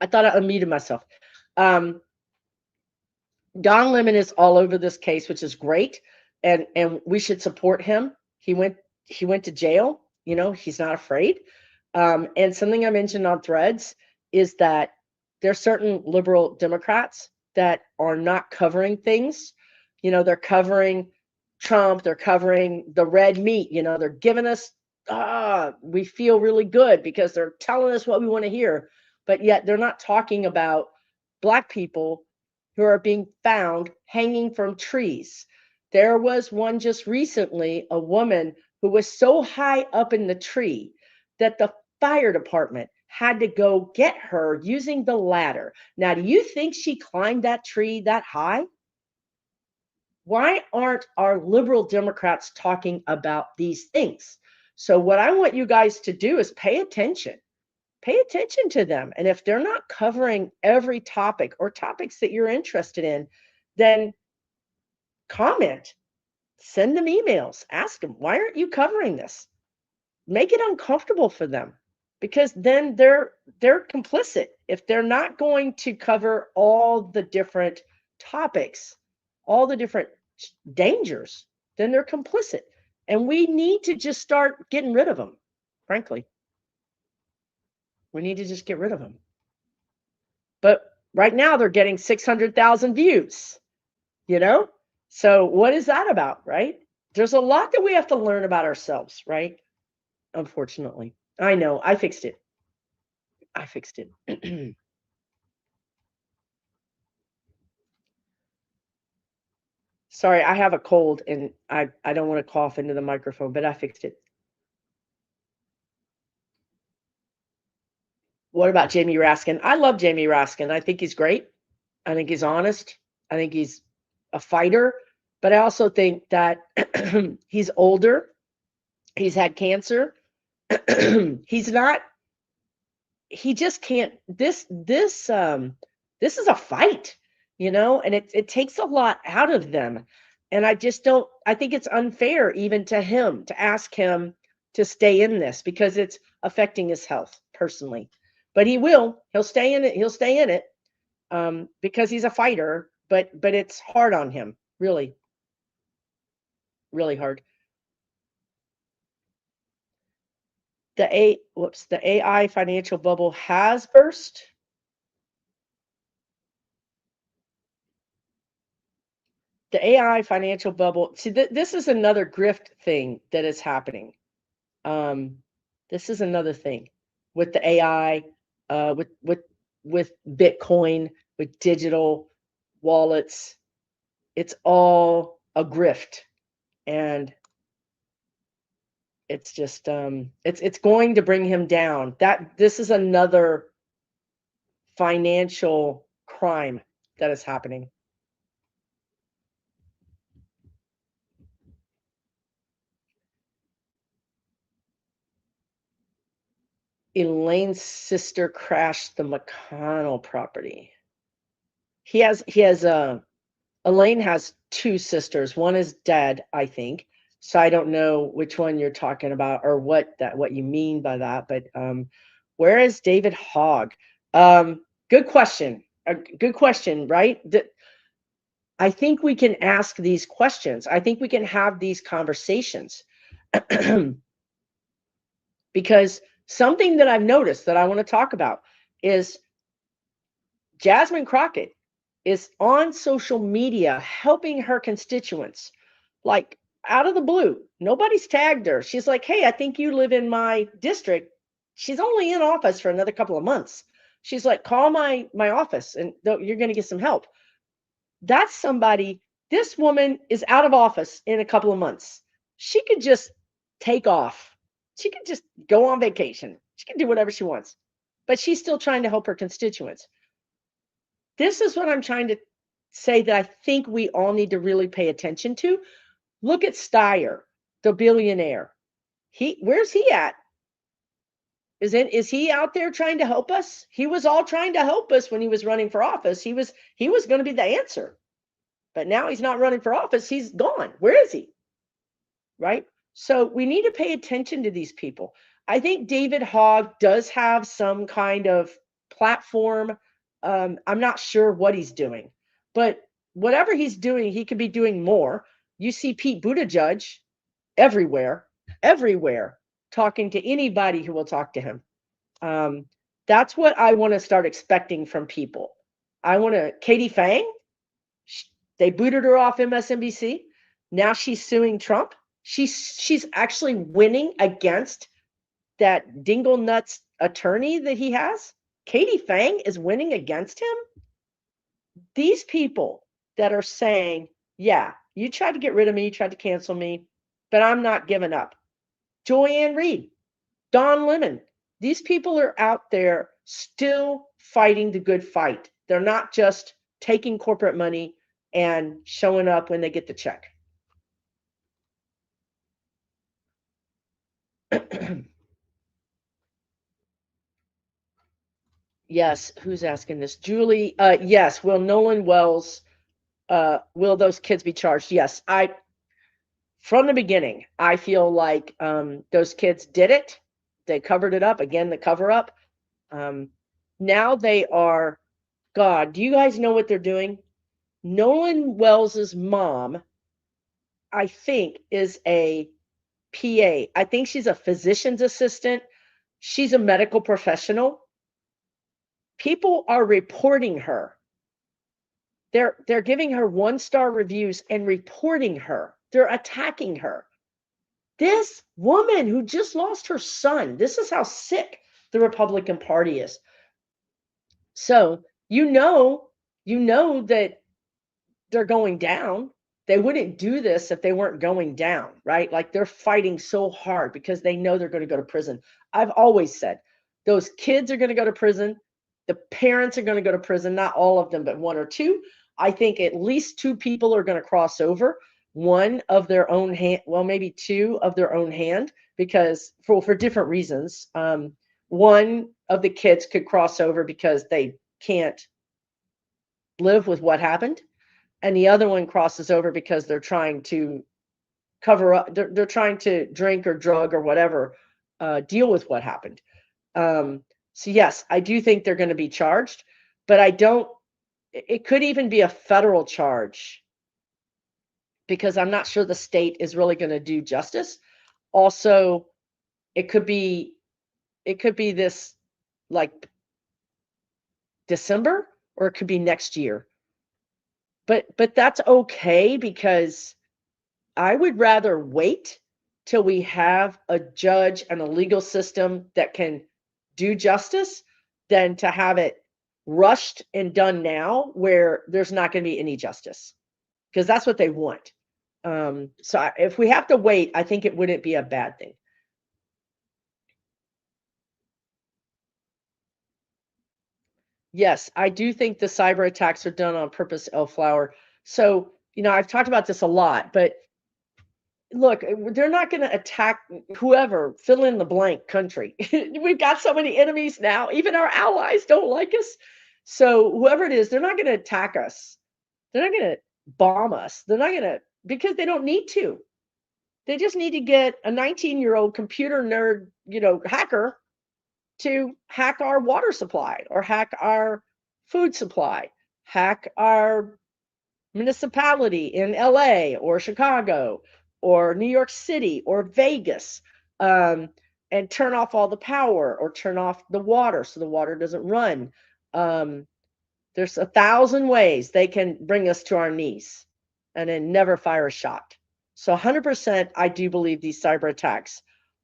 I thought I unmuted myself. Um, Don Lemon is all over this case, which is great, and we should support him. He went to jail. He's not afraid. And something I mentioned on Threads is that there's certain liberal Democrats that are not covering things. They're covering Trump. They're covering the red meat. They're giving us we feel really good because they're telling us what we want to hear, but yet they're not talking about Black people who are being found hanging from trees. There was one just recently, a woman who was so high up in the tree that the fire department had to go get her using the ladder. Now, do you think she climbed that tree that high? Why aren't our liberal Democrats talking about these things? So, what I want you guys to do is pay attention. Pay attention to them. And if they're not covering every topic or topics that you're interested in, then comment, send them emails, ask them, why aren't you covering this? Make it uncomfortable for them, because then they're complicit. If they're not going to cover all the different topics, all the different dangers, then they're complicit. And we need to just start getting rid of them, frankly. We need to just get rid of them. But right now they're getting 600,000 views, you know? So what is that about, right? There's a lot that we have to learn about ourselves, right? Unfortunately. I know. I fixed it. I fixed it. Sorry, I have a cold and I don't want to cough into the microphone, but I fixed it. What about Jamie Raskin? I love Jamie Raskin. I think he's great. I think he's honest. I think he's a fighter. But I also think that he's older. He's had cancer. He's not, he just can't, this is a fight, and it takes a lot out of them. And I just don't, I think it's unfair even to him to ask him to stay in this because it's affecting his health personally. But he'll stay in it. He'll stay in it because he's a fighter, but it's hard on him, really, really hard. The AI financial bubble has burst. The AI financial bubble. See, this is another grift thing that is happening. This is another thing with the AI, with Bitcoin, with digital wallets. It's all a grift, and it's just it's going to bring him down. This is another financial crime that is happening. Elaine's sister crashed the McConnell property. Elaine has two sisters. One is dead, I think. So I don't know which one you're talking about or what you mean by that. But Where is David Hogg? Good question. A good question, right? I think we can ask these questions. I think we can have these conversations. Because something that I've noticed that I want to talk about is Jasmine Crockett is on social media helping her constituents, like out of the blue. Nobody's tagged her. She's like, hey, I think you live in my district. She's only in office for another couple of months. She's like, call my office and you're going to get some help. That's somebody. This woman is out of office in a couple of months. She could just take off. She could just go on vacation. She can do whatever she wants, but she's still trying to help her constituents. This is what I'm trying to say that I think we all need to really pay attention to. Look at Steyer, the billionaire. Where's he at? Is he out there trying to help us? He was all trying to help us when he was running for office. He was going to be the answer. But now he's not running for office. He's gone. Where is he? Right? So we need to pay attention to these people. I think David Hogg does have some kind of platform. I'm not sure what he's doing, but whatever he's doing, he could be doing more. You see Pete Buttigieg everywhere, talking to anybody who will talk to him. That's what I want to start expecting from people. Katie Fang, they booted her off MSNBC. Now she's suing Trump. She's actually winning against that dingle nuts attorney that he has. Katie Fang is winning against him. These people that are saying, yeah, you tried to get rid of me, you tried to cancel me, but I'm not giving up. Joanne Reed, Don Lemon, these people are out there still fighting the good fight. They're not just taking corporate money and showing up when they get the check. Yes, who's asking this? Julie, yes, will Nolan Wells, will those kids be charged? Yes, from the beginning, I feel like those kids did it. They covered it up. Again, the cover up. Now they are, God, do you guys know what they're doing? Nolan Wells's mom, I think, is a PA. I think she's a physician's assistant. She's a medical professional. People are reporting her. They're giving her 1-star reviews and reporting her. They're attacking her. This woman who just lost her son, this is how sick the Republican Party is. So you know that they're going down. They wouldn't do this if they weren't going down, right? Like they're fighting so hard because they know they're going to go to prison. I've always said those kids are going to go to prison. The parents are going to go to prison, not all of them, but 1 or 2. I think at least 2 people are going to cross over, one of their own hand, well, maybe 2 of their own hand, because for different reasons. One of the kids could cross over because they can't live with what happened. And the other one crosses over because they're trying to cover up, they're trying to drink or drug or whatever, deal with what happened. So yes, I do think they're going to be charged, but it could even be a federal charge because I'm not sure the state is really going to do justice. Also, it could be this like December, or it could be next year. But that's okay because I would rather wait till we have a judge and a legal system that can do justice than to have it rushed and done now where there's not going to be any justice, because that's what they want. So if we have to wait, I think it wouldn't be a bad thing. Yes, I do think the cyber attacks are done on purpose, Elflower. So, I've talked about this a lot, but look, they're not going to attack whoever, fill in the blank country. We've got so many enemies now. Even our allies don't like us. So whoever it is, they're not going to attack us. They're not going to bomb us. They're not going to, because they don't need to. They just need to get a 19-year-old computer nerd, hacker to hack our water supply or hack our food supply, hack our municipality in LA or Chicago or New York City or Vegas, and turn off all the power or turn off the water so the water doesn't run. There's 1,000 ways they can bring us to our knees and then never fire a shot. So 100%, I do believe these cyber attacks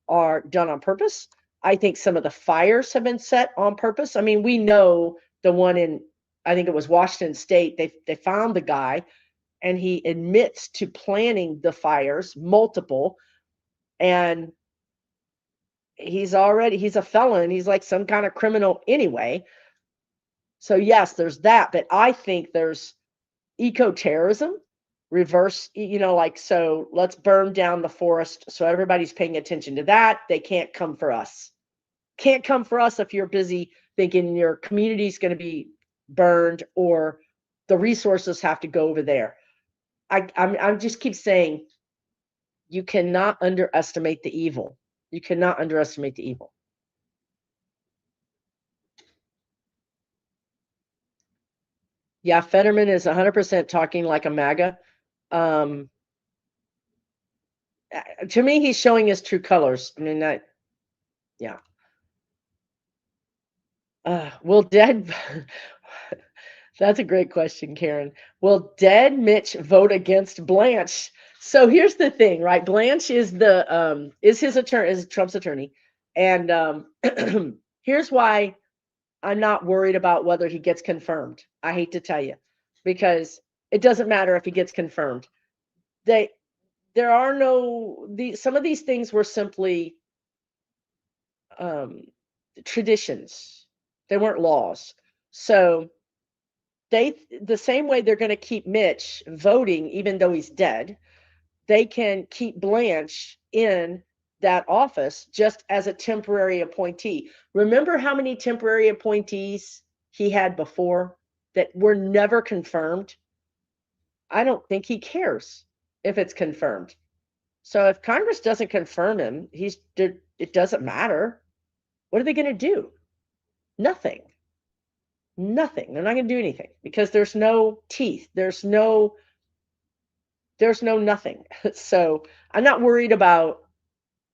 are done on purpose. I think some of the fires have been set on purpose. I mean, we know the one in, I think it was Washington State, they found the guy and he admits to planning the fires, multiple, and he's a felon. He's like some kind of criminal anyway. So yes, there's that, but I think there's eco-terrorism, reverse, like, so let's burn down the forest so everybody's paying attention to that. They can't come for us. Can't come for us if you're busy thinking your community's going to be burned or the resources have to go over there. I just keep saying you cannot underestimate the evil. You cannot underestimate the evil. Yeah, Fetterman is 100% talking like a MAGA. To me, he's showing his true colors. I mean, yeah. Will dead? That's a great question, Karen. Will dead Mitch vote against Blanche? So here's the thing, right? Blanche is his attorney, is Trump's attorney, and here's why I'm not worried about whether he gets confirmed. I hate to tell you, because it doesn't matter if he gets confirmed. There are some of these things were simply traditions. They weren't laws. So the same way they're going to keep Mitch voting even though he's dead, they can keep Blanche in that office just as a temporary appointee. Remember how many temporary appointees he had before that were never confirmed? I don't think he cares if it's confirmed. So if Congress doesn't confirm him, it doesn't matter. What are they going to do? Nothing. Nothing. They're not going to do anything because there's no teeth. There's no nothing. So I'm not worried about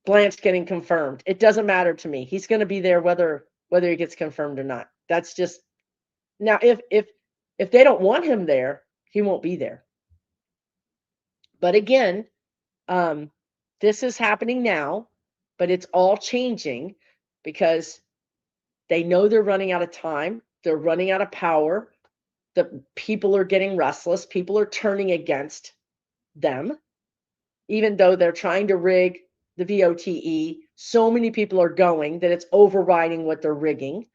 Blanche getting confirmed. It doesn't matter to me. He's going to be there whether he gets confirmed or not. That's just, now if they don't want him there, he won't be there. But again, this is happening now, but it's all changing because they know they're running out of time. They're running out of power. The people are getting restless. People are turning against them, even though they're trying to rig the VOTE. So many people are going that it's overriding what they're rigging.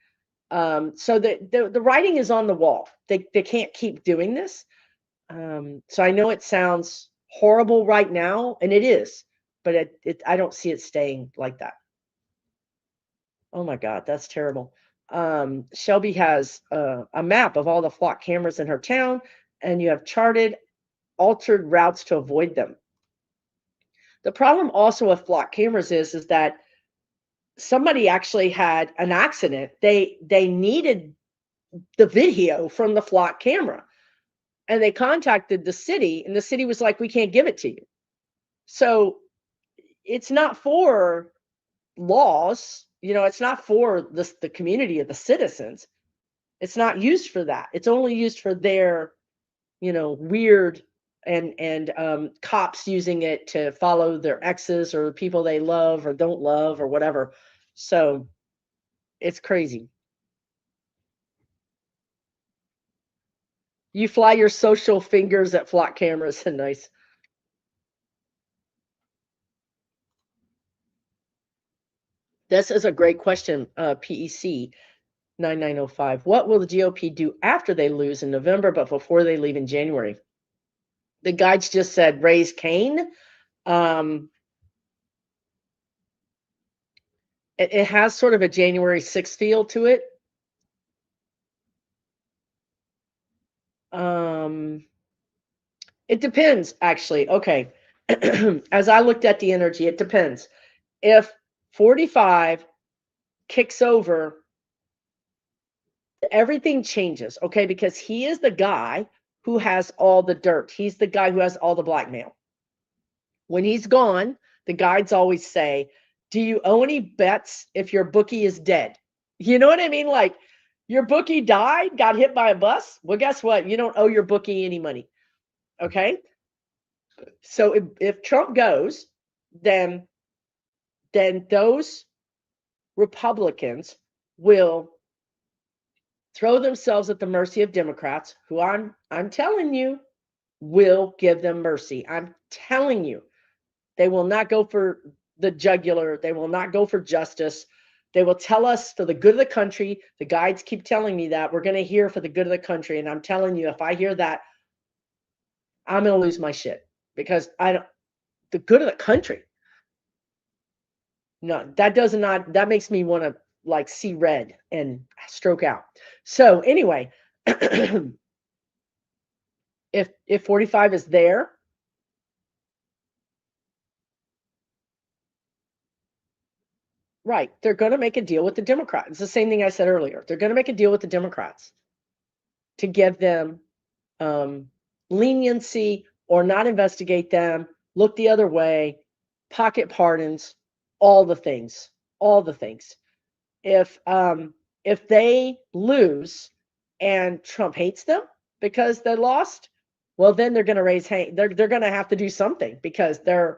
So the writing is on the wall. They can't keep doing this. So I know it sounds horrible right now, and it is, but I don't see it staying like that. Oh my God, that's terrible. Shelby has a map of all the flock cameras in her town, and you have charted altered routes to avoid them. The problem also with flock cameras is that somebody actually had an accident. They needed the video from the flock camera, and they contacted the city, and the city was like, we can't give it to you. So it's not for laws, it's not for the community of the citizens. It's not used for that. It's only used for their, weird and cops using it to follow their exes or people they love or don't love or whatever. So it's crazy. You fly your social fingers at flock cameras. Nice. This is a great question, PEC 9905. What will the GOP do after they lose in November, but before they leave in January? The guides just said raise Cain. It has sort of a January 6th feel to it. It depends, actually. Okay. As I looked at the energy, it depends. If 45 kicks over, everything changes, okay? Because he is the guy who has all the dirt. He's the guy who has all the blackmail. When he's gone, the guides always say, do you owe any bets if your bookie is dead? You know what I mean? Like, your bookie died, got hit by a bus. Well, guess what? You don't owe your bookie any money. Okay. So if Trump goes, then those Republicans will throw themselves at the mercy of Democrats, who I'm telling you will give them mercy. I'm telling you, they will not go for the jugular. They will not go for justice. They will tell us for the good of the country. The guides keep telling me that we're going to hear for the good of the country. And I'm telling you, if I hear that, I'm going to lose my shit, because the good of the country. No, that makes me want to like see red and stroke out. So anyway, if 45 is there, right, they're going to make a deal with the Democrats. It's the same thing I said earlier. They're going to make a deal with the Democrats to give them leniency or not investigate them, look the other way, pocket pardons, all the things, all the things. If they lose and Trump hates them because they lost, well, then they're going to raise hand. They're going to have to do something, because they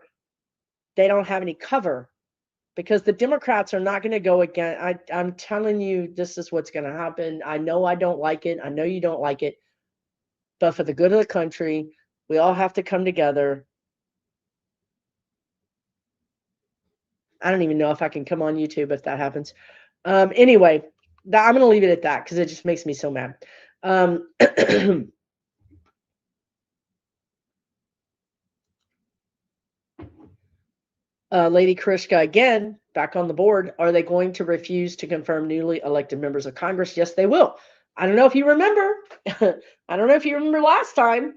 don't have any cover, because the Democrats are not going to go again. I'm telling you, this is what's going to happen. I know I don't like it. I know you don't like it. But for the good of the country, we all have to come together. I don't even know if I can come on YouTube if that happens. Anyway, I'm going to leave it at that, because it just makes me so mad. Lady Krishka, again, back on the board. Are they going to refuse to confirm newly elected members of Congress? Yes, they will. I don't know if you remember. I don't know if you remember last time.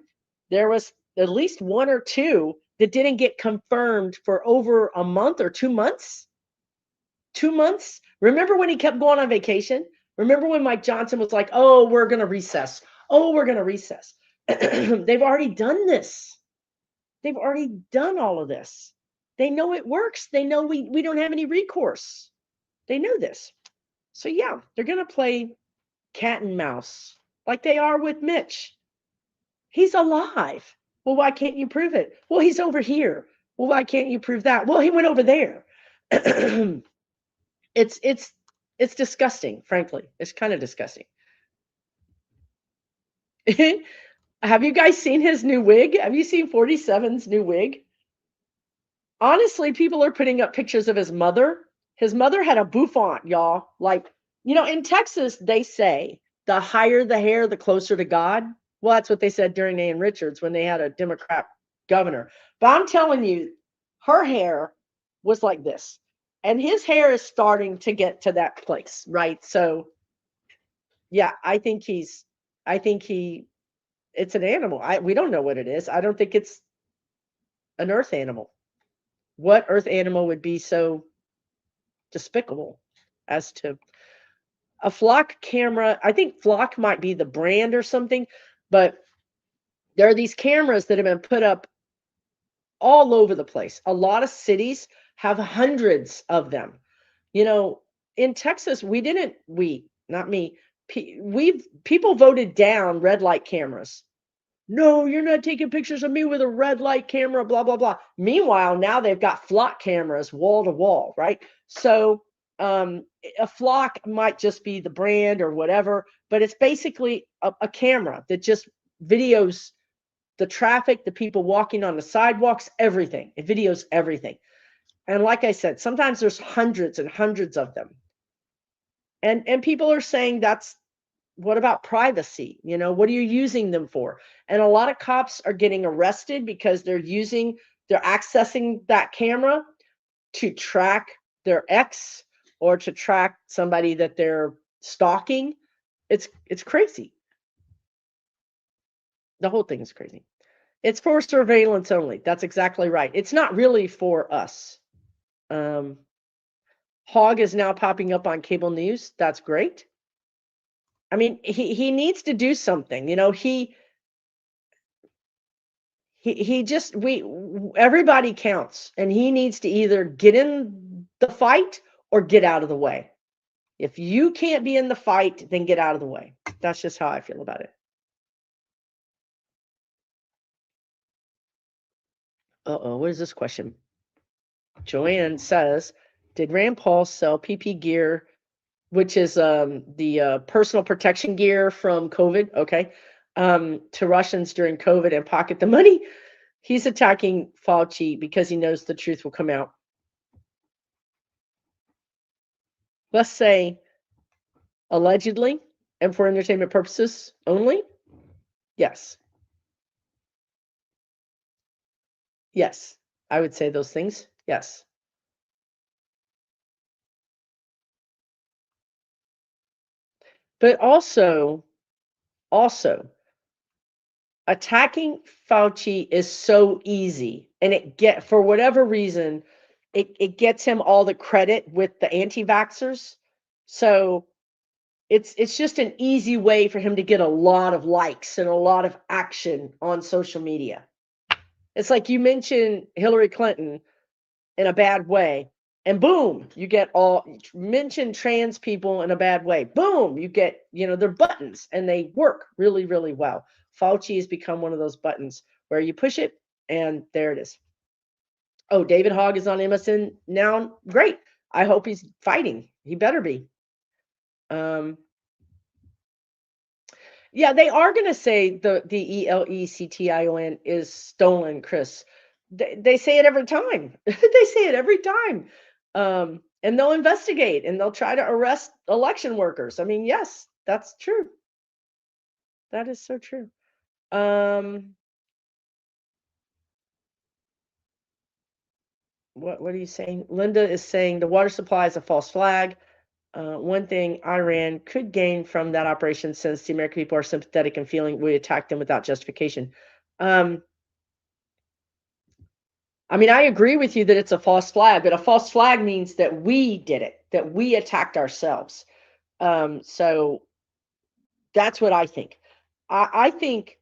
There was at least one or two that didn't get confirmed for over a month or 2 months. 2 months. Remember when he kept going on vacation? Remember when Mike Johnson was like, oh, we're going to recess. Oh, we're going to recess. They've already done this. They've already done all of this. They know it works. They know we don't have any recourse. They know this. So yeah, they're going to play cat and mouse like they are with Mitch. He's alive. Well, why can't you prove it? Well, he's over here. Well, why can't you prove that? Well, he went over there. It's disgusting, frankly. It's kind of disgusting. Have you guys seen his new wig? Have you seen 47's new wig? Honestly, people are putting up pictures of his mother. His mother had a bouffant, y'all. Like, in Texas, they say the higher the hair, the closer to God. Well, that's what they said during Ann Richards when they had a Democrat governor. But I'm telling you, her hair was like this. And his hair is starting to get to that place, right? So, yeah, it's an animal. We don't know what it is. I don't think it's an earth animal. What earth animal would be so despicable as to a flock camera? I think Flock might be the brand or something, but there are these cameras that have been put up all over the place. A lot of cities have hundreds of them. In Texas, not me, people voted down red light cameras. No, you're not taking pictures of me with a red light camera, blah, blah, blah. Meanwhile, now they've got flock cameras wall to wall, right? So a flock might just be the brand or whatever, but it's basically a camera that just videos the traffic, the people walking on the sidewalks, everything. It videos everything. And like I said, sometimes there's hundreds and hundreds of them. And people are saying what about privacy? What are you using them for? And a lot of cops are getting arrested because they're accessing that camera to track their ex or to track somebody that they're stalking. It's crazy. The whole thing is crazy. It's for surveillance only. That's exactly right. It's not really for us. Hogg is now popping up on cable news. That's great. I mean, he needs to do something. You know, he just everybody counts, and he needs to either get in the fight or get out of the way. If you can't be in the fight, then get out of the way. That's just how I feel about it. Uh-oh, what is this question? Joanne says, did Rand Paul sell PP gear, which is the personal protection gear from COVID, okay, to Russians during COVID and pocket the money? He's attacking Fauci because he knows the truth will come out. Let's say allegedly and for entertainment purposes only. Yes. Yes. I would say those things. Yes. But also attacking Fauci is so easy, and for whatever reason, it gets him all the credit with the anti-vaxxers. So it's just an easy way for him to get a lot of likes and a lot of action on social media. It's like you mention Hillary Clinton in a bad way, and boom, you get mention trans people in a bad way. Boom, you get, they're buttons and they work really, really well. Fauci has become one of those buttons where you push it and there it is. Oh, David Hogg is on MSN now. Great. I hope he's fighting. He better be. Yeah, they are going to say the ELECTION is stolen, Chris. They say it every time. They say it every time. And they'll investigate and they'll try to arrest election workers. I mean, yes, that's true. That is so true. What are you saying? Linda is saying the water supply is a false flag. One thing Iran could gain from that operation, since the American people are sympathetic and feeling we attacked them without justification. I mean, I agree with you that it's a false flag, but a false flag means that we did it, that we attacked ourselves. So that's what I think. I think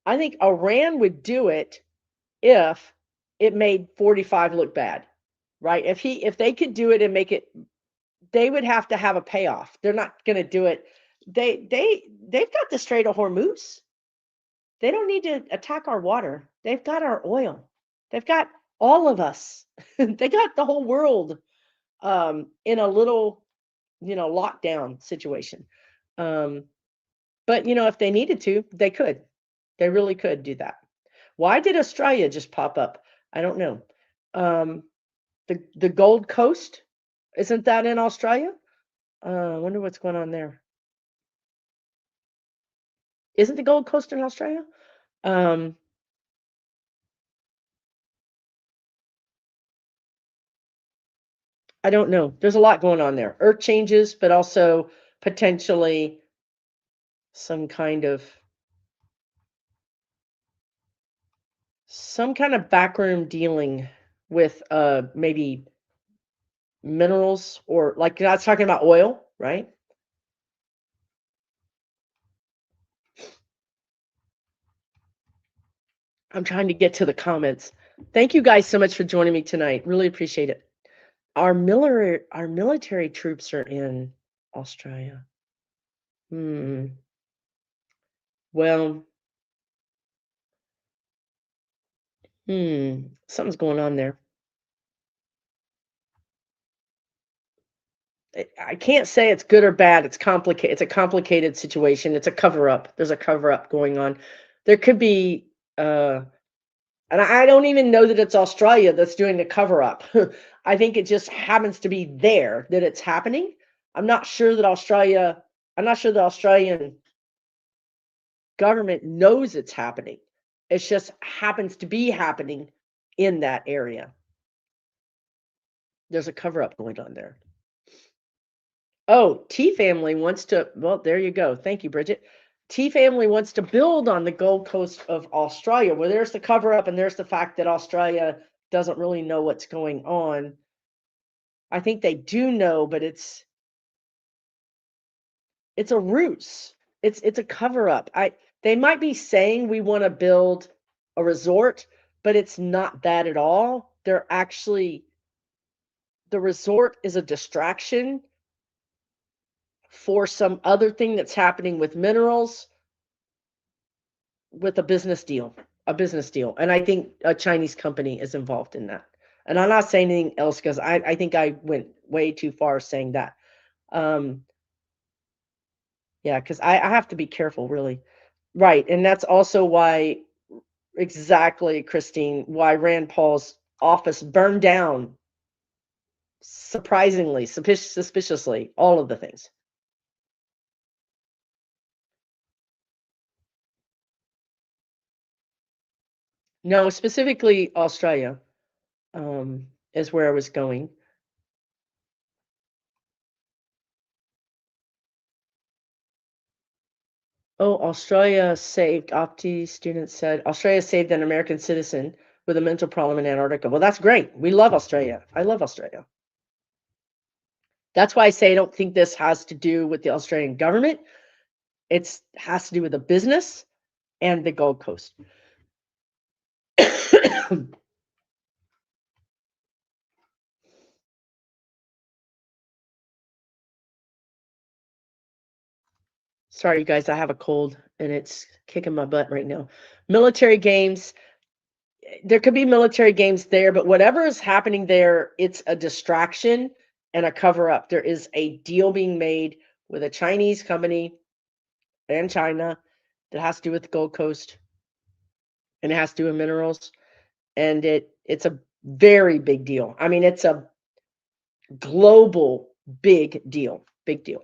Iran would do it if it made 45 look bad, right? If they could do it and make it, they would have to have a payoff. They're not going to do it. They've got the Strait of Hormuz. They don't need to attack our water. They've got our oil. They've got all of us. They got the whole world in a little, lockdown situation. But if they needed to, they could. They really could do that. Why did Australia just pop up? I don't know. The Gold Coast, isn't that in Australia? I wonder what's going on there. Isn't the Gold Coast in Australia? I don't know. There's a lot going on there. Earth changes, but also potentially some kind of backroom dealing with maybe minerals, or like that's talking about oil, right? I'm trying to get to the comments. Thank you guys so much for joining me tonight. Really appreciate it. Our military troops are in Australia. Well, something's going on there. I can't say it's good or bad. It's complicated. It's a complicated situation. It's a cover up. There's a cover up going on. There could be, and I don't even know that it's Australia that's doing the cover up. I think it just happens to be there that it's happening. I'm not sure that the Australian government knows it's happening. It just happens to be happening in that area. There's a cover up going on there. Oh, T Family wants to, well, there you go. Thank you, Bridget. T Family wants to build on the Gold Coast of Australia. Well, there's the cover up, and there's the fact that Australia doesn't really know what's going on. I think they do know, but it's a ruse. It's a cover up. They might be saying we want to build a resort, but it's not that at all. They're actually the resort is a distraction for some other thing that's happening with minerals with a business deal. And I think a Chinese company is involved in that. And I'm not saying anything else because I think I went way too far saying that. Um, yeah, because I have to be careful, really. Right. And that's also why, exactly, Christine, why Rand Paul's office burned down surprisingly, suspiciously, all of the things. No, specifically Australia is where I was going. Oh, Australia saved, Opti student said, Australia saved an American citizen with a mental problem in Antarctica. Well, that's great. We love Australia. I love Australia. That's why I say I don't think this has to do with the Australian government. It has to do with the business and the Gold Coast. Sorry, you guys, I have a cold and it's kicking my butt right now. Military games, there could be military games there, but whatever is happening there, it's a distraction and a cover up. There is a deal being made with a Chinese company and China that has to do with the Gold Coast and it has to do with minerals. And it's a very big deal. I mean, it's a global big deal. Big deal.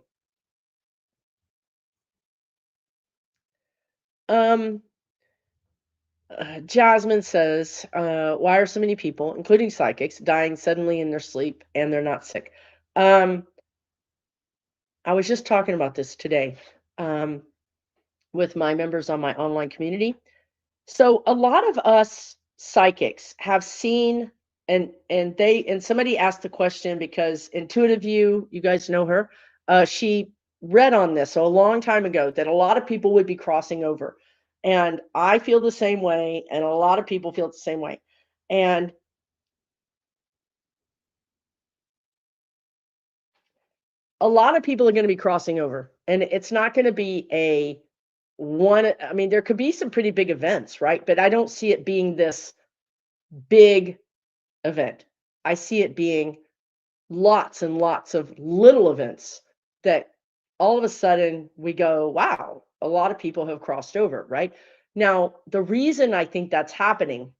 Um, Jasmine says, why are so many people, including psychics, dying suddenly in their sleep and they're not sick? Um, I was just talking about this today um, with my members on my online community. So a lot of us psychics have seen and somebody asked the question because Intuitive you guys know her, she read on this so a long time ago that a lot of people would be crossing over. And I feel the same way, and a lot of people feel the same way. And a lot of people are going to be crossing over, and it's not going to be a one. I mean, there could be some pretty big events, right? But I don't see it being this big event. I see it being lots and lots of little events that all of a sudden we go, wow, a lot of people have crossed over, right? Now, the reason I think that's happening,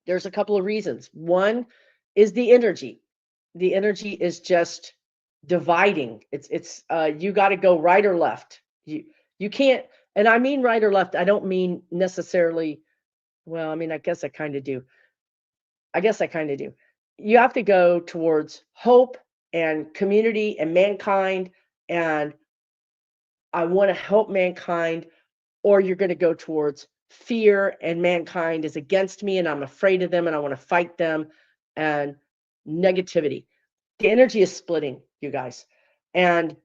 there's a couple of reasons. One is the energy. The energy is just dividing. It's you got to go right or left. You can't, and I mean right or left. I don't mean necessarily, well, I mean, I guess I kind of do. I guess I kind of do. You have to go towards hope and community and mankind, and I want to help mankind, or you're going to go towards fear and mankind is against me and I'm afraid of them and I want to fight them and negativity. The energy is splitting, you guys. And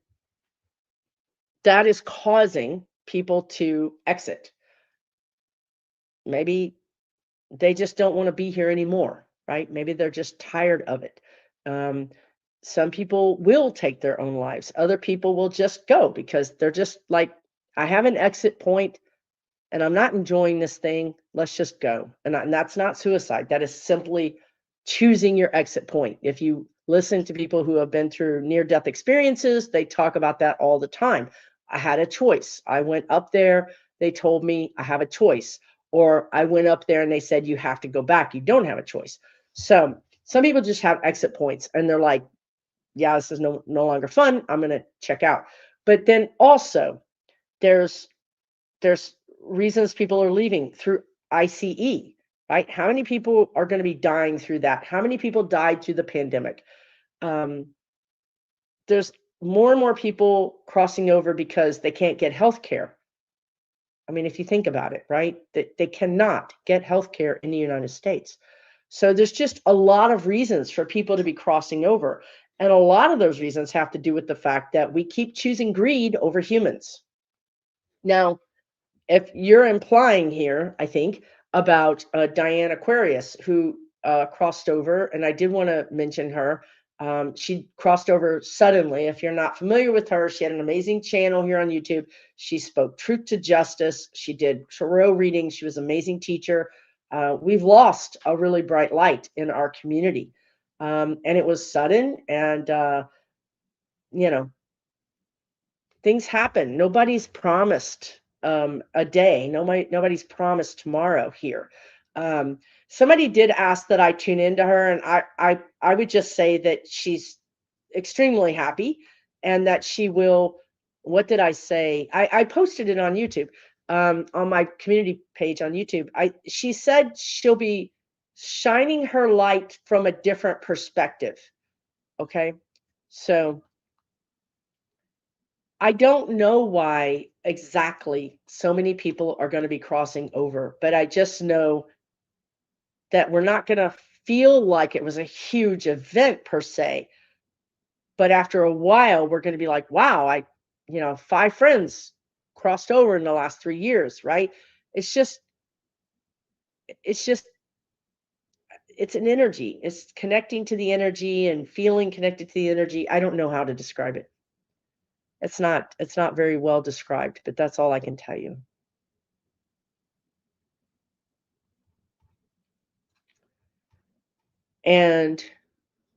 that is causing people to exit. Maybe they just don't want to be here anymore, right? Maybe they're just tired of it. Um, some people will take their own lives. Other people will just go because they're just like, I have an exit point and I'm not enjoying this thing. Let's just go. And that's not suicide. That is simply choosing your exit point. If you listen to people who have been through near death experiences, they talk about that all the time. I had a choice. I went up there. They told me I have a choice. Or I went up there and they said, you have to go back. You don't have a choice. So some people just have exit points and they're like, yeah, this is no longer fun. I'm going to check out. But then also there's reasons people are leaving through ICE, right? How many people are going to be dying through that? How many people died through the pandemic? Um, there's more and more people crossing over because they can't get health care. I mean, if you think about it, right? They cannot get health care in the United States. So there's just a lot of reasons for people to be crossing over. And a lot of those reasons have to do with the fact that we keep choosing greed over humans. Now, if you're implying here, I think, about Diane Aquarius, who crossed over, and I did want to mention her. She crossed over suddenly. If you're not familiar with her, she had an amazing channel here on YouTube. She spoke truth to justice. She did tarot readings. She was an amazing teacher. We've lost a really bright light in our community. And it was sudden, and, you know, things happen. Nobody's promised a day. Nobody's promised tomorrow here. Somebody did ask that I tune into her, and I would just say that she's extremely happy, and that she will. What did I say? I posted it on YouTube, on my community page on YouTube. She said she'll be shining her light from a different perspective. Okay, so I don't know why exactly so many people are going to be crossing over, but I just know that we're not going to feel like it was a huge event per se. But after a while, we're going to be like, wow, 5 friends crossed over in the last 3 years, right? It's just, it's just, it's an energy. It's connecting to the energy and feeling connected to the energy. I don't know how to describe it. It's not very well described, but that's all I can tell you. And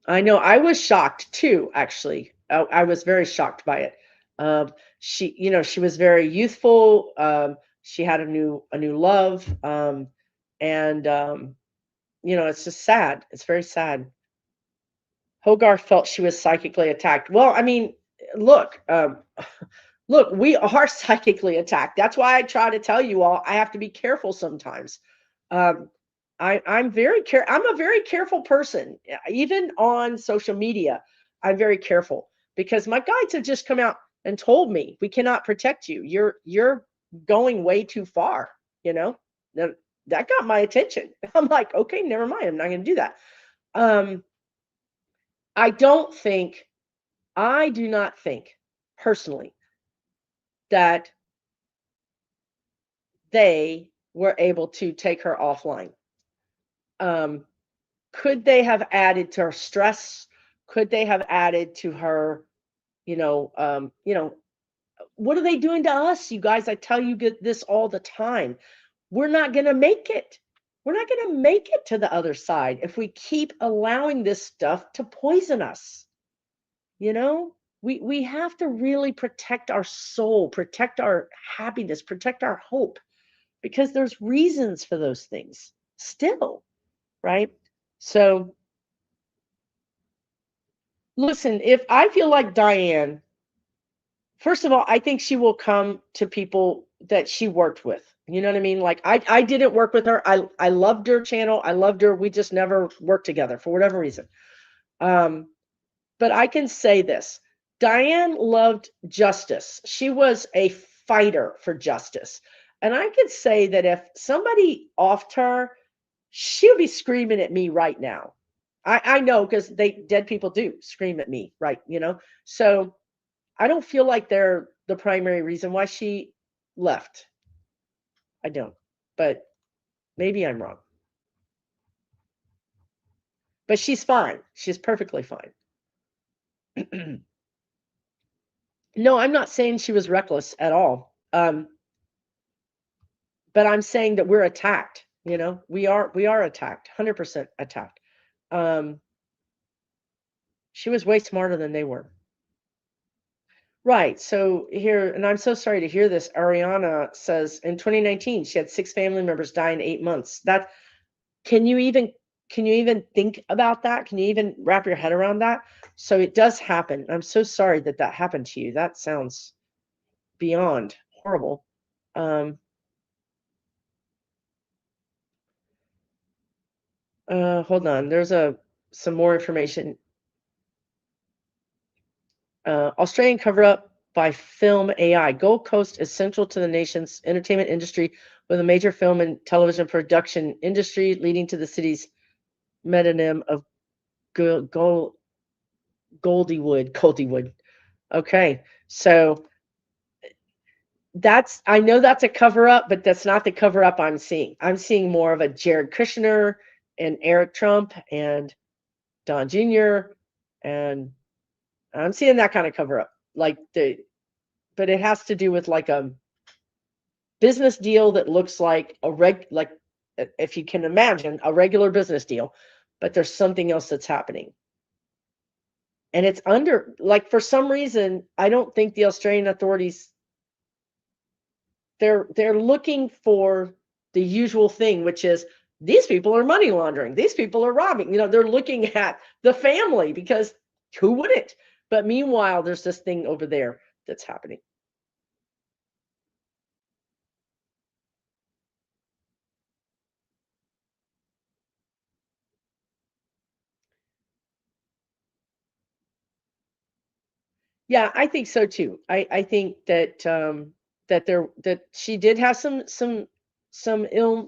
I know I was shocked too, actually. I was very shocked by it. She was very youthful. She had a new love, and it's just sad. It's very sad. Hogarth felt she was psychically attacked. Well, I mean, look, look, we are psychically attacked. That's why I try to tell you all I have to be careful sometimes. Um, I'm a very careful person. Even on social media, I'm very careful because my guides have just come out and told me we cannot protect you. You're going way too far, you know? That that got my attention. I'm like, okay, never mind. I'm not going to do that. Um, I don't think, I do not think personally that they were able to take her offline. Um, could they have added to her stress? Could they have added to her, what are they doing to us, you guys? I tell you this all the time. We're not going to make it. We're not going to make it to the other side if we keep allowing this stuff to poison us. You know, we have to really protect our soul, protect our happiness, protect our hope, because there's reasons for those things still, right? So listen, if I feel like Diane, first of all, I think she will come to people that she worked with. You know what I mean? Like I didn't work with her. I loved her channel. I loved her. We just never worked together for whatever reason. Um, but I can say this. Diane loved justice. She was a fighter for justice. And I could say that if somebody offed her, she'll be screaming at me right now. I know because dead people do scream at me, right? So I don't feel like they're the primary reason why she left. I don't. But maybe I'm wrong. But she's fine. She's perfectly fine. No, I'm not saying she was reckless at all. But I'm saying that we're attacked. We are attacked, 100% attacked. She was way smarter than they were. Right. So here, and I'm so sorry to hear this. Ariana says in 2019 she had 6 family members die in 8 months. That can you even think about that? Can you even wrap your head around that? So it does happen. I'm so sorry that happened to you. That sounds beyond horrible. Hold on. There's some more information. Australian cover-up by film AI. Gold Coast is central to the nation's entertainment industry with a major film and television production industry leading to the city's metonym of Goldiewood. Okay, so I know that's a cover up, but that's not the cover up I'm seeing. I'm seeing more of a Jared Kushner and Eric Trump and Don Jr. and I'm seeing that kind of cover up. But it has to do with like a business deal that looks like if you can imagine a regular business deal, but there's something else that's happening. And it's under, like, for some reason, I don't think the Australian authorities, they're looking for the usual thing, which is these people are money laundering, these people are robbing. They're looking at the family because who wouldn't? But meanwhile, there's this thing over there that's happening. Yeah, I think so too. I think that that she did have some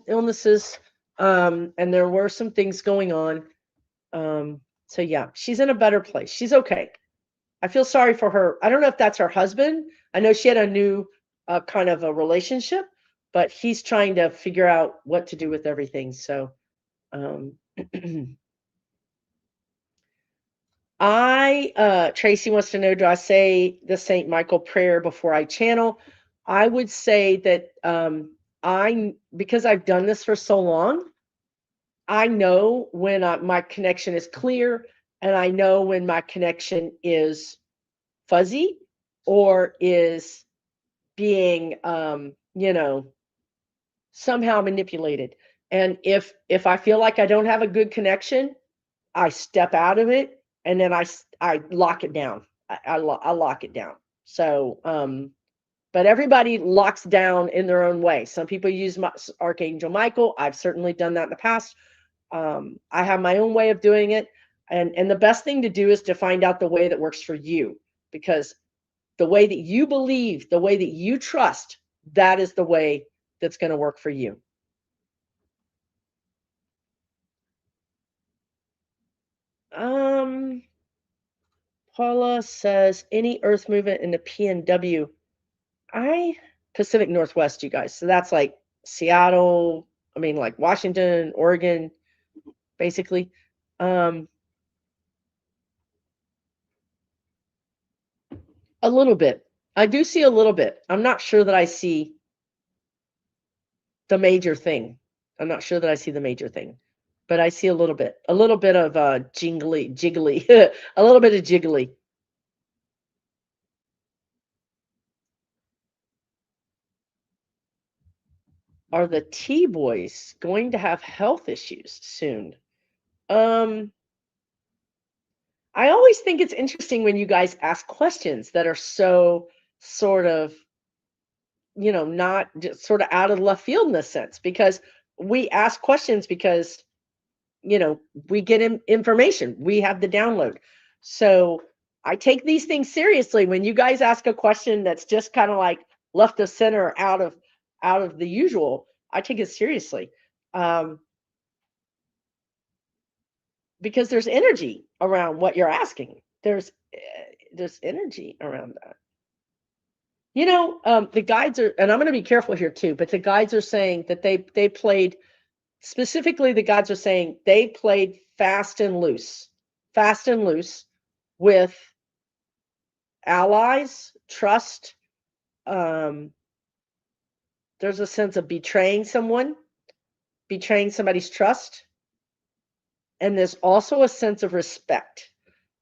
illnesses, and there were some things going on. So yeah, she's in a better place. She's okay. I feel sorry for her. I don't know if that's her husband. I know she had a new kind of a relationship, but he's trying to figure out what to do with everything. So um, Tracy wants to know, do I say the St. Michael prayer before I channel? I would say that because I've done this for so long, I know when my connection is clear, and I know when my connection is fuzzy or is being, somehow manipulated. And if I feel like I don't have a good connection, I step out of it, and then I lock it down. I lock it down. So, but everybody locks down in their own way. Some people use Archangel Michael. I've certainly done that in the past. I have my own way of doing it, and the best thing to do is to find out the way that works for you, because the way that you believe, the way that you trust, that is the way that's going to work for you. Paula says, any earth movement in the PNW? Pacific Northwest, you guys. So that's like Seattle, like Washington, Oregon, basically. A little bit. I do see a little bit. I'm not sure that I see the major thing. I'm not sure that I see the major thing, but I see a little bit of jiggly, a little bit of jiggly. Are the T-boys going to have health issues soon? I always think it's interesting when you guys ask questions that are so sort of, not just sort of out of left field in a sense, because we ask questions because, we get information, we have the download. So I take these things seriously. When you guys ask a question that's just kind of like left of center, out of the usual, I take it seriously. Because there's energy around what you're asking. There's energy around that. The guides are, and I'm going to be careful here too, but the guides are saying that they played, specifically the guides are saying they played fast and loose with allies, trust. There's a sense of betraying somebody's trust. And there's also a sense of respect.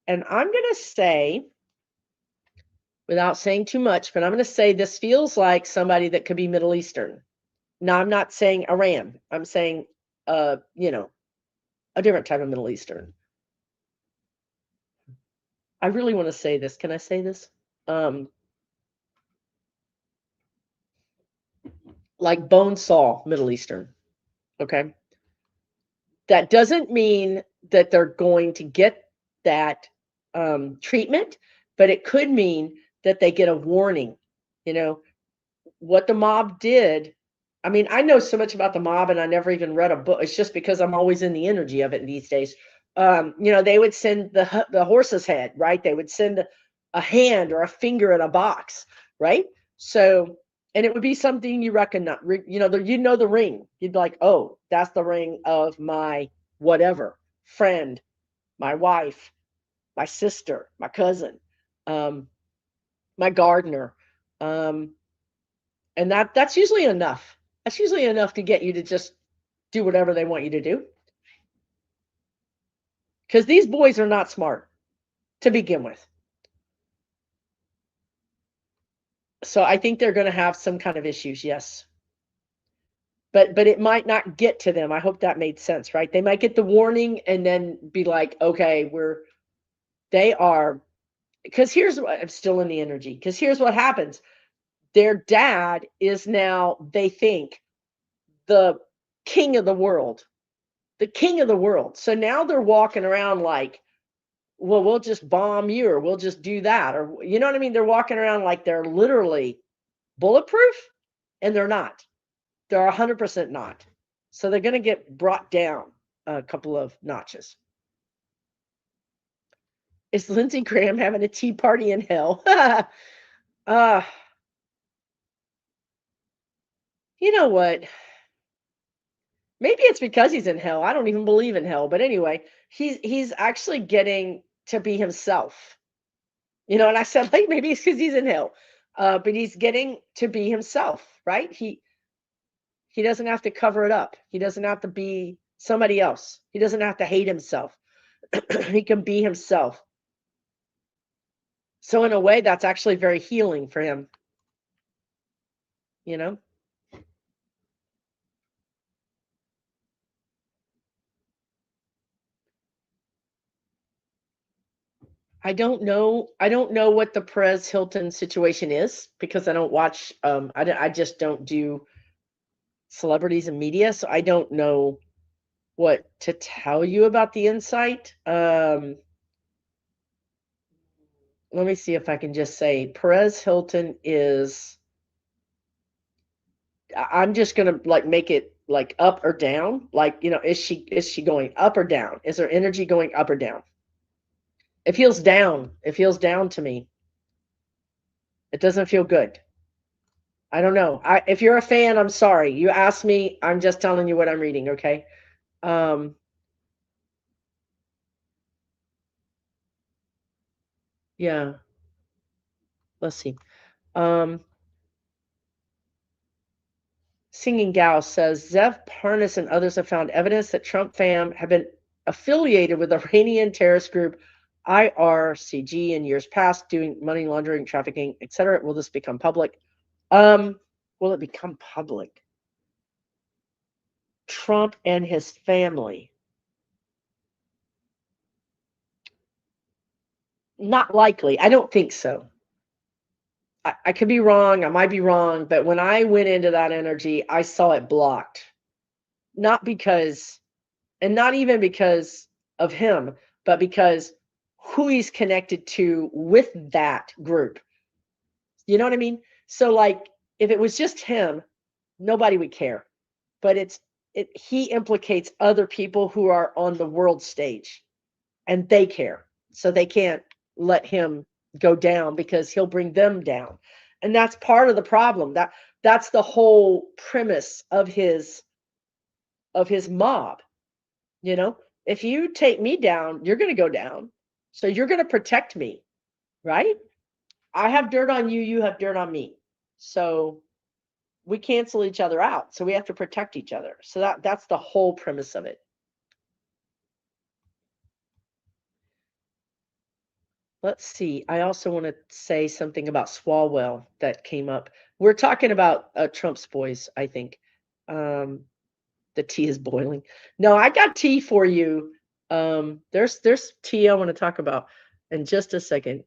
And I'm going to say, without saying too much, but I'm going to say this feels like somebody that could be Middle Eastern. Now, I'm not saying Iran. I'm saying, a different type of Middle Eastern. I really want to say this. Can I say this? Like bone saw Middle Eastern. Okay. That doesn't mean that they're going to get that treatment, but it could mean that they get a warning. What the mob did I mean, I know so much about the mob and I never even read a book. It's just because I'm always in the energy of it these days. They would send the horse's head, right? They would send a hand or a finger in a box, right? So, and it would be something you recognize, the ring. You'd be like, oh, that's the ring of my whatever friend, my wife, my sister, my cousin, um, my gardener. Um, and that's usually enough. That's usually enough to get you to just do whatever they want you to do. Because these boys are not smart to begin with. So I think they're going to have some kind of issues, yes. But it might not get to them. I hope that made sense, right? They might get the warning and then be like, okay, they are, because here's what, I'm still in the energy, because here's what happens. Their dad is now, they think, the king of the world, the king of the world. So now they're walking around like, well, we'll just bomb you or we'll just do that. Or, you know what I mean? They're walking around like they're literally bulletproof, and they're not. They're 100% not. So they're going to get brought down a couple of notches. Is Lindsey Graham having a tea party in hell? uh, you know what? Maybe it's because he's in hell. I don't even believe in hell. But anyway, he's actually getting to be himself. And I said, like, maybe it's because he's in hell. But he's getting to be himself, right? He doesn't have to cover it up. He doesn't have to be somebody else. He doesn't have to hate himself. He can be himself. So in a way, that's actually very healing for him. You know? I don't know what the Perez Hilton situation is because I don't watch. I just don't do celebrities and media, so I don't know what to tell you about the insight. Let me see if I can just say Perez Hilton is. I'm just gonna like make it like up or down. Like, is she going up or down? Is her energy going up or down? It feels down. It feels down to me. It doesn't feel good. I don't know. If you're a fan, I'm sorry. You asked me. I'm just telling you what I'm reading. Okay. Um, yeah. Let's see. Um, Singing Gal says Zev Parnas and others have found evidence that Trump fam have been affiliated with the Iranian terrorist group IRCG in years past, doing money laundering, trafficking, etc. Will this become public? Um, will it become public? Trump and his family. Not likely. I don't think so. I could be wrong. I might be wrong. But when I went into that energy, I saw it blocked. Not because, and not even because of him, but because who he's connected to with that group. You know what I mean? So, like, if it was just him, nobody would care. But he implicates other people who are on the world stage, and they care. So they can't let him go down because he'll bring them down. And that's part of the problem. That's the whole premise of his mob, you know? If you take me down, you're going to go down. So you're going to protect me, right? I have dirt on you, you have dirt on me. So we cancel each other out. So we have to protect each other. So that's the whole premise of it. Let's see. I also want to say something about Swalwell that came up. We're talking about Trump's boys, I think. Um, the tea is boiling. No, I got tea for you. There's tea I want to talk about in just a second.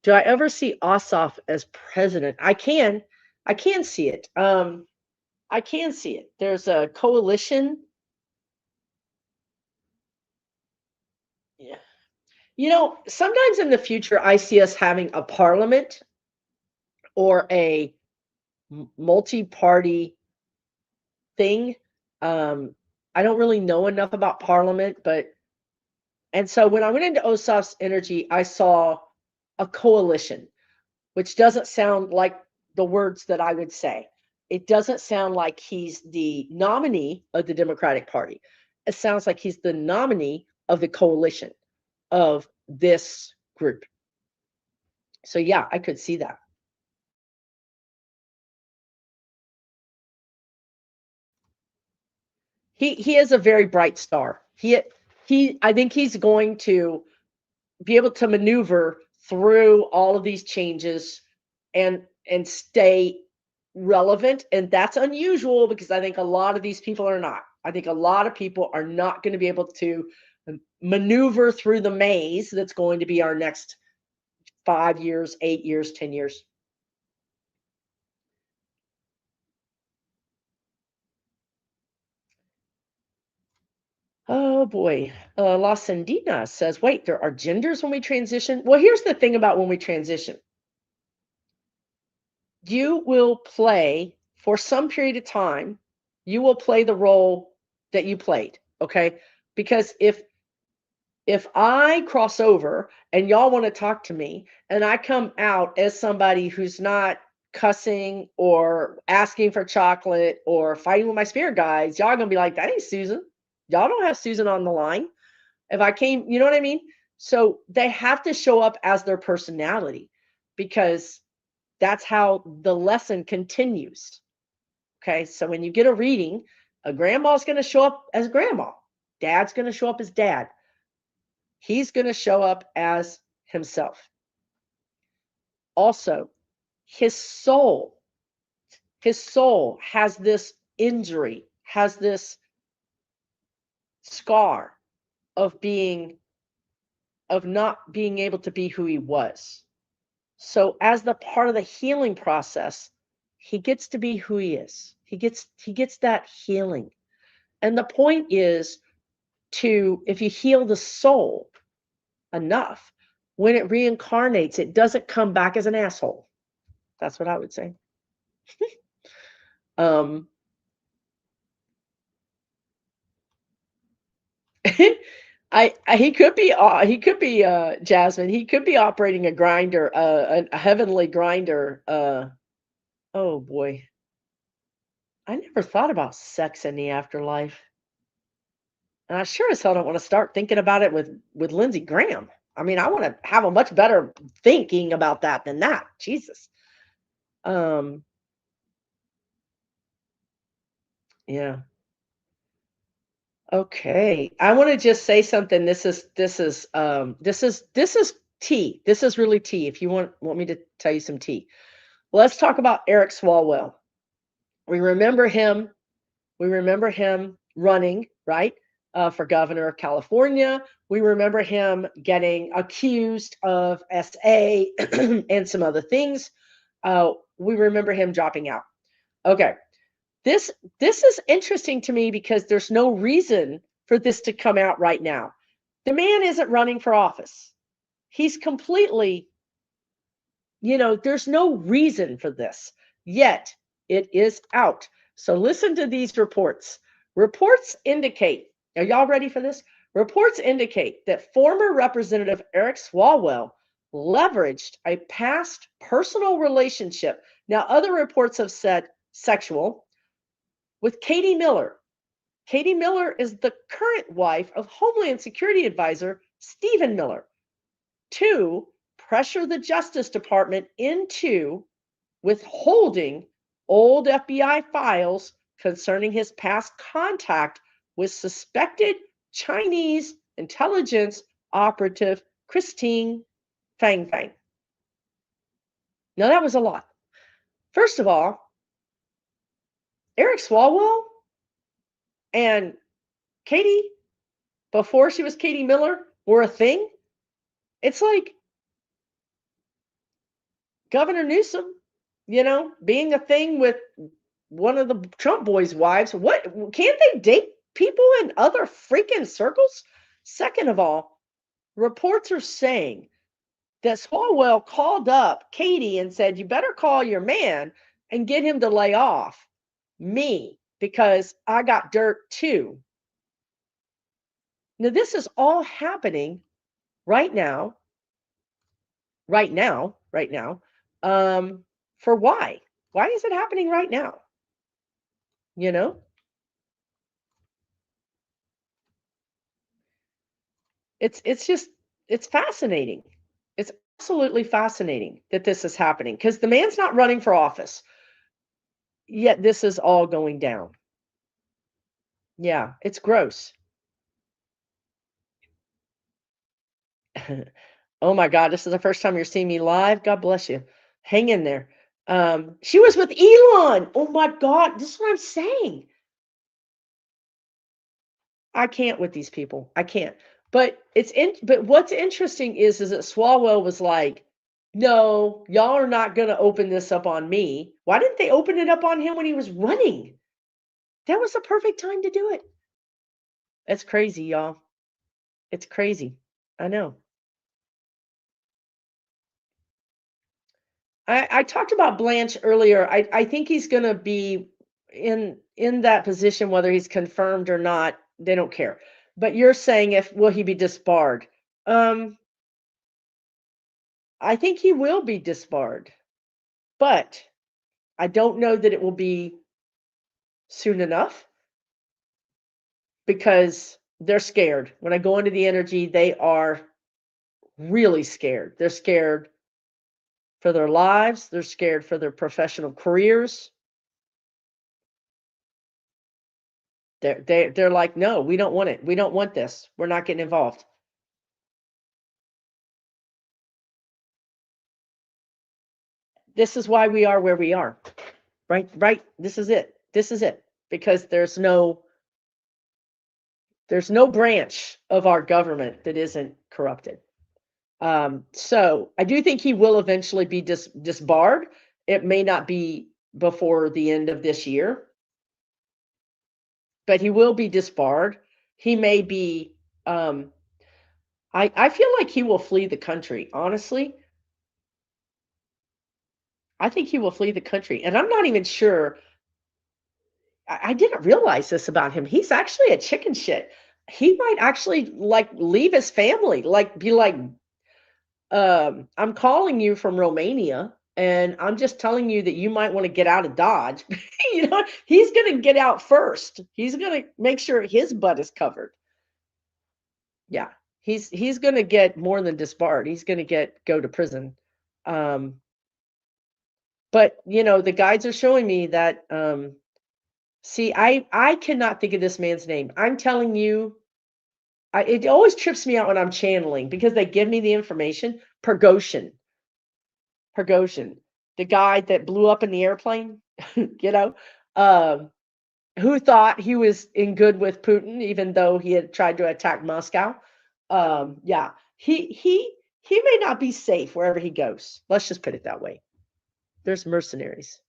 Do I ever see Ossoff as president? I can see it. I can see it. There's a coalition. Yeah. Sometimes in the future, I see us having a parliament or a multi-party thing. I don't really know enough about Parliament, and so when I went into Ossoff's energy, I saw a coalition, which doesn't sound like the words that I would say. It doesn't sound like he's the nominee of the Democratic Party. It sounds like he's the nominee of the coalition of this group. So yeah, I could see that. He is a very bright star. He I think he's going to be able to maneuver through all of these changes and stay relevant, and that's unusual because I think a lot of these people are not. I think a lot of people are not going to be able to maneuver through the maze that's going to be our next 5 years, 8 years, 10 years. Oh boy. La Sandina says, wait, there are genders when we transition? Well, here's the thing about when we transition. You will play for some period of time, you will play the role that you played, okay? Because if I cross over and y'all want to talk to me and I come out as somebody who's not cussing or asking for chocolate or fighting with my spirit guides, y'all gonna be like, that ain't Susan. Y'all don't have Susan on the line. If I came, you know what I mean? So they have to show up as their personality because that's how the lesson continues. Okay. So when you get a reading, a grandma's going to show up as grandma, dad's going to show up as dad. He's going to show up as himself. Also, his soul, his soul has this injury, has this scar of not being able to be who he was. So as the part of the healing process, he gets to be who he is. He gets that healing. And the point is to, if you heal the soul enough, when it reincarnates, it doesn't come back as an asshole. That's what I would say. um he could be Jasmine, he could be operating a grinder, a heavenly grinder. Oh boy. I never thought about sex in the afterlife. And I sure as hell don't want to start thinking about it with Lindsey Graham. I mean, I want to have a much better thinking about that than that. Jesus. Um, yeah. Okay. I want to just say something. This is tea. This is really tea. If you want me to tell you some tea. Let's talk about Eric Swalwell. We remember him We remember him running, right, for governor of California. We remember him getting accused of SA and some other things. We remember him dropping out. Okay, this is interesting to me because there's no reason for this to come out right now. The man isn't running for office. He's completely, there's no reason for this, yet it is out. So listen to these reports. Reports indicate, are y'all ready for this? Reports indicate that former Representative Eric Swalwell leveraged a past personal relationship. Now, other reports have said sexual with Katie Miller. Katie Miller is the current wife of Homeland Security Advisor Stephen Miller, to pressure the Justice Department into withholding old FBI files concerning his past contact with suspected Chinese intelligence operative Christine Fang Fang. Now, that was a lot. First of all, Eric Swalwell and Katie, before she was Katie Miller, were a thing. It's like Governor Newsom, being a thing with one of the Trump boys' wives. What, can't they date people in other freaking circles? Second of all, reports are saying that Swalwell called up Katie and said, you better call your man and get him to lay off me because I got dirt too. Now, this is all happening right now, right now. For why? Why is it happening right now? You know, it's just it's fascinating. It's absolutely fascinating that this is happening because the man's not running for office, yet this is all going down. Yeah, it's gross. Oh my God, this is the first time you're seeing me live. God bless you. Hang in there. She was with Elon. Oh my God, this is what I'm saying. I can't with these people. I can't. But what's interesting is that Swalwell was like, "No, y'all are not going to open this up on me." Why didn't they open it up on him when he was running? That was the perfect time to do it. It's crazy, y'all. It's crazy. I know. I talked about Blanche earlier. I think he's going to be in that position, whether he's confirmed or not. They don't care. But you're saying, if will he be disbarred? Um, I think he will be disbarred, but I don't know that it will be soon enough because they're scared. When I go into the energy, they are really scared. They're scared for their lives. They're scared for their professional careers. They're like, no, we don't want it. We don't want this. We're not getting involved. This is why we are where we are. Right? Right. This is it. This is it. Because there's no branch of our government that isn't corrupted. So I do think he will eventually be disbarred. It may not be before the end of this year, but he will be disbarred. He may be. I feel like he will flee the country. Honestly, I think he will flee the country, and I'm not even sure. I didn't realize this about him. He's actually a chicken shit. He might actually like leave his family, like be like, I'm calling you from Romania and I'm just telling you that you might want to get out of Dodge. He's going to get out first. He's going to make sure his butt is covered. Yeah. He's going to get more than disbarred. He's going to go to prison. Um, but the guides are showing me that see, I cannot think of this man's name. I'm telling you, it always trips me out when I'm channeling because they give me the information. Prigozhin, the guy that blew up in the airplane, you know, um, who thought he was in good with Putin, even though he had tried to attack Moscow. Yeah, he may not be safe wherever he goes. Let's just put it that way. There's mercenaries.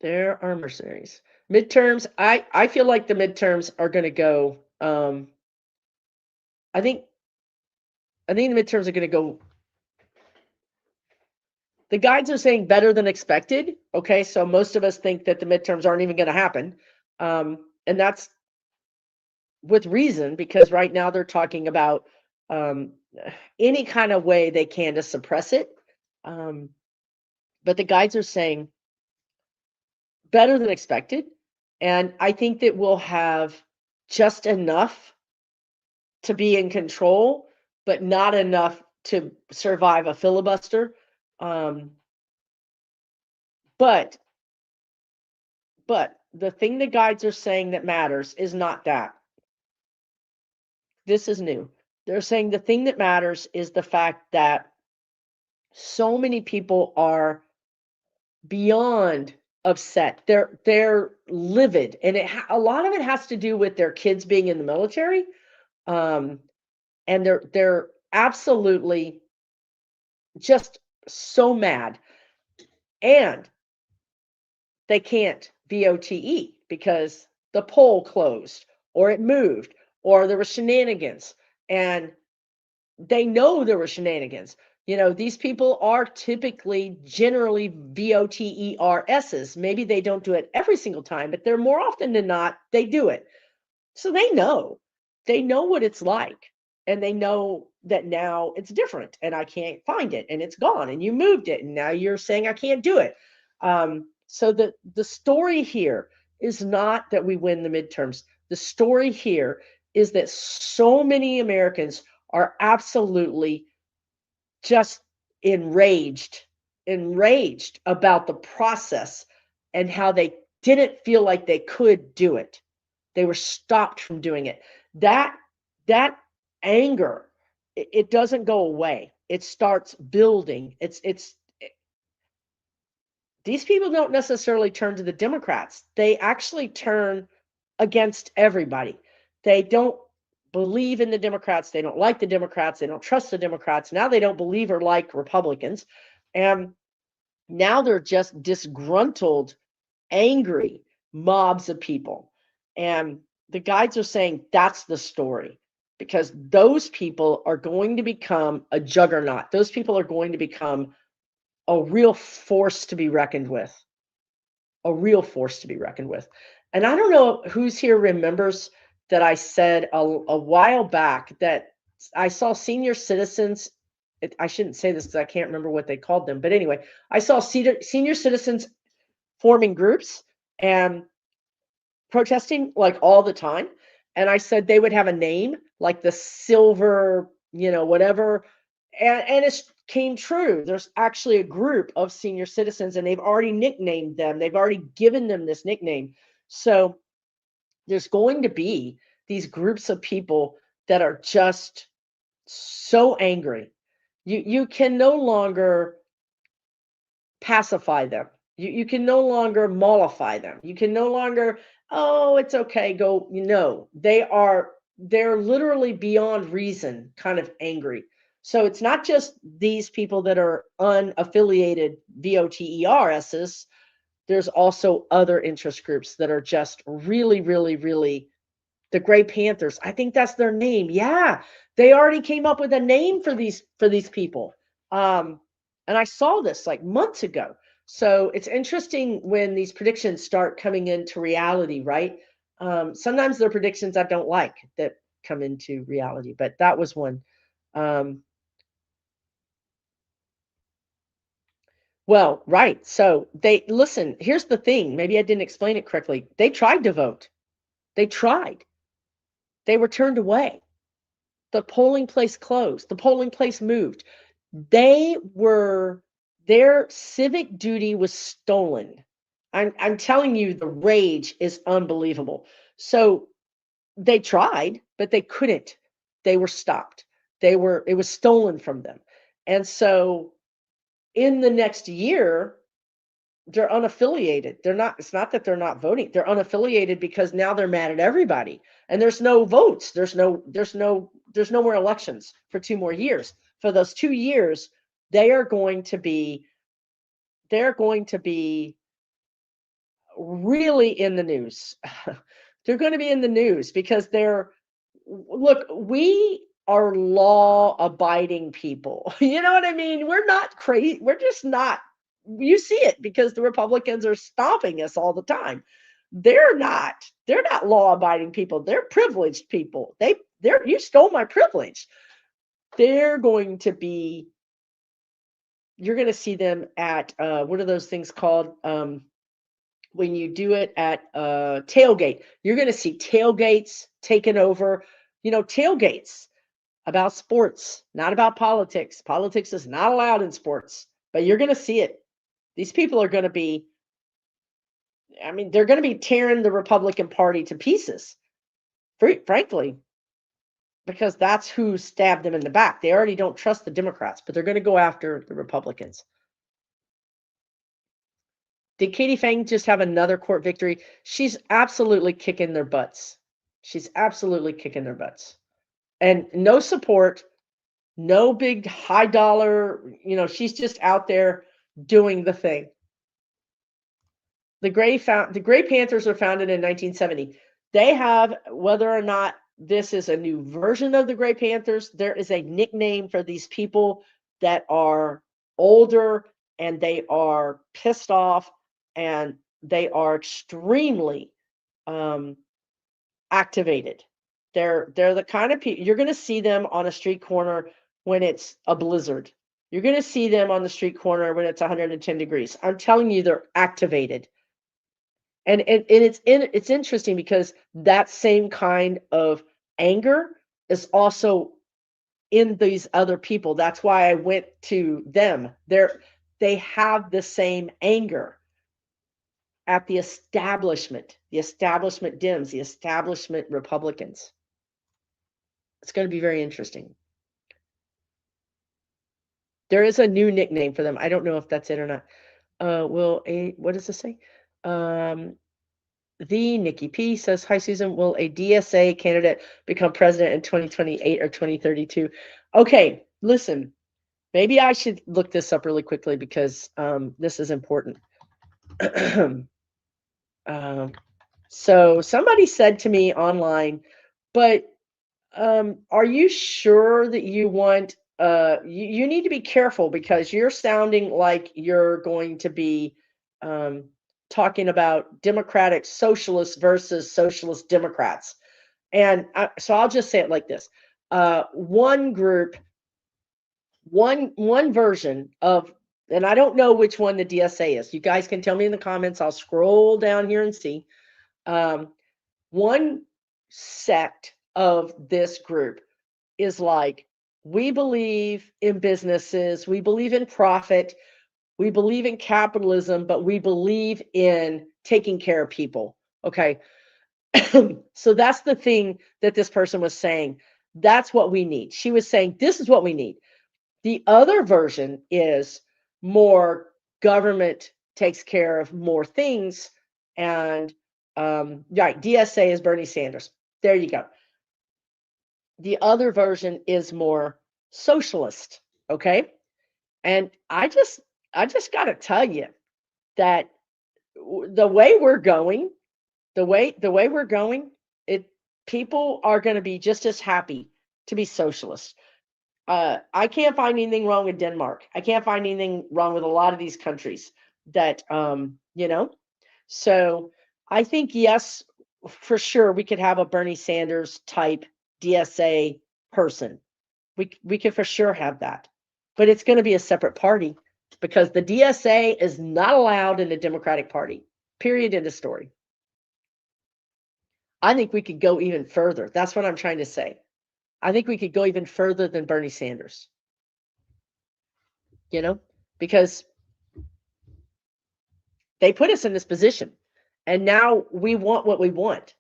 There are mercenaries. Midterms. I feel like the midterms are going to go. I think I think the midterms are going to go. The guides are saying better than expected. Okay, so most of us think that the midterms aren't even going to happen, and that's with reason because right now they're talking about um, any kind of way they can to suppress it. Um, but the guides are saying better than expected, and I think that we'll have just enough to be in control, but not enough to survive a filibuster. Um, but But the thing the guides are saying that matters is not that. This is new. They're saying the thing that matters is the fact that so many people are beyond upset. They're livid, and a lot of it has to do with their kids being in the military, um, and they're absolutely just so mad, and they can't vote because the poll closed or it moved or there were shenanigans, and they know there were shenanigans. You know, these people are typically generally VOTERSs. Maybe they don't do it every single time, but they're more often than not, they do it. So they know. They know what it's like. And they know that now it's different and I can't find it and it's gone and you moved it and now you're saying I can't do it. So the story here is not that we win the midterms. The story here is that so many Americans are absolutely just enraged about the process and how they didn't feel like they could do it. They were stopped from doing it. That anger, it doesn't go away. It starts building. These people don't necessarily turn to the Democrats. They actually turn against everybody. They don't believe in the Democrats. They don't like the Democrats. They don't trust the Democrats. Now they don't believe or like Republicans. And now they're just disgruntled, angry mobs of people. And the guides are saying that's the story because those people are going to become a juggernaut. Those people are going to become a real force to be reckoned with. A real force to be reckoned with. And I don't know who's here remembers that I said a while back that I saw senior citizens. I shouldn't say this because I can't remember what they called them. But anyway, I saw senior citizens forming groups and protesting like all the time. And I said they would have a name like the silver, whatever. And it came true. There's actually a group of senior citizens and they've already nicknamed them. They've already given them this nickname. So there's going to be these groups of people that are just so angry. You can no longer pacify them. You can no longer mollify them. You can no longer, oh, it's okay, go, they're literally beyond reason kind of angry. So it's not just these people that are unaffiliated VOTERSs. There's also other interest groups that are just really, really, really the Gray Panthers. I think that's their name. Yeah, they already came up with a name for these people. And I saw this like months ago. So it's interesting when these predictions start coming into reality, right? Sometimes they're predictions I don't like that come into reality, but that was one. Well, right. So they listen, here's the thing. Maybe I didn't explain it correctly. They tried to vote. They tried. They were turned away. The polling place closed. The polling place moved. Their civic duty was stolen. I'm telling you, the rage is unbelievable. So they tried, but they couldn't. They were stopped. It was stolen from them. And so in the next year, they're unaffiliated. It's not that they're not voting. They're unaffiliated because now they're mad at everybody. And there's no votes. There's no more elections for 2 more years. For those 2 years, they're going to be really in the news. They're going to be in the news because look, we are law abiding people. You know what I mean? We're not crazy. We're just not. You see it because the Republicans are stopping us all the time. They're not law abiding people. They're privileged people. You stole my privilege. You're going to see them at what are those things called? When you do it at tailgate, you're going to see tailgates taken over, tailgates about sports, not about politics. Politics is not allowed in sports, but you're going to see it. These people are going to be, they're going to be tearing the Republican Party to pieces, frankly, because that's who stabbed them in the back. They already don't trust the Democrats, but they're going to go after the Republicans. Did Katie Fang just have another court victory? She's absolutely kicking their butts. She's absolutely kicking their butts. And no support, no big high dollar, she's just out there doing the thing. The Gray Panthers were founded in 1970. They have, whether or not this is a new version of the Gray Panthers, there is a nickname for these people that are older and they are pissed off and they are extremely um, activated. They're the kind of people you're going to see them on a street corner when it's a blizzard. You're going to see them on the street corner when it's 110 degrees. I'm telling you, they're activated. And it's interesting because that same kind of anger is also in these other people. That's why I went to them. They have the same anger at the establishment Dems, the establishment Republicans. It's going to be very interesting. There is a new nickname for them. I don't know if that's it or not. What does this say? The Nikki P says, "Hi Susan, will a DSA candidate become president in 2028 or 2032?" Okay, listen, maybe I should look this up really quickly because this is important. So somebody said to me online, but are you sure that you want you need to be careful because you're sounding like you're going to be um, talking about democratic socialists versus socialist Democrats. And so I'll just say it like this. One group, one version of, and I don't know which one the DSA is. You guys can tell me in the comments. I'll scroll down here and see. One sect of this group is like, we believe in businesses, we believe in profit, we believe in capitalism, but we believe in taking care of people. Okay. So that's the thing that this person was saying. That's what we need. She was saying, this is what we need. The other version is more government takes care of more things. And right, DSA is Bernie Sanders. There you go. The other version is more socialist, okay? And I just got to tell you that the way we're going, the way we're going, it people are going to be just as happy to be socialist. I can't find anything wrong with Denmark. I can't find anything wrong with a lot of these countries that So I think yes, for sure we could have a Bernie Sanders type DSA person. We could for sure have that. But it's going to be a separate party because the DSA is not allowed in the Democratic Party. Period. End of story. I think we could go even further. That's what I'm trying to say. I think we could go even further than Bernie Sanders. You know, because they put us in this position and now we want what we want,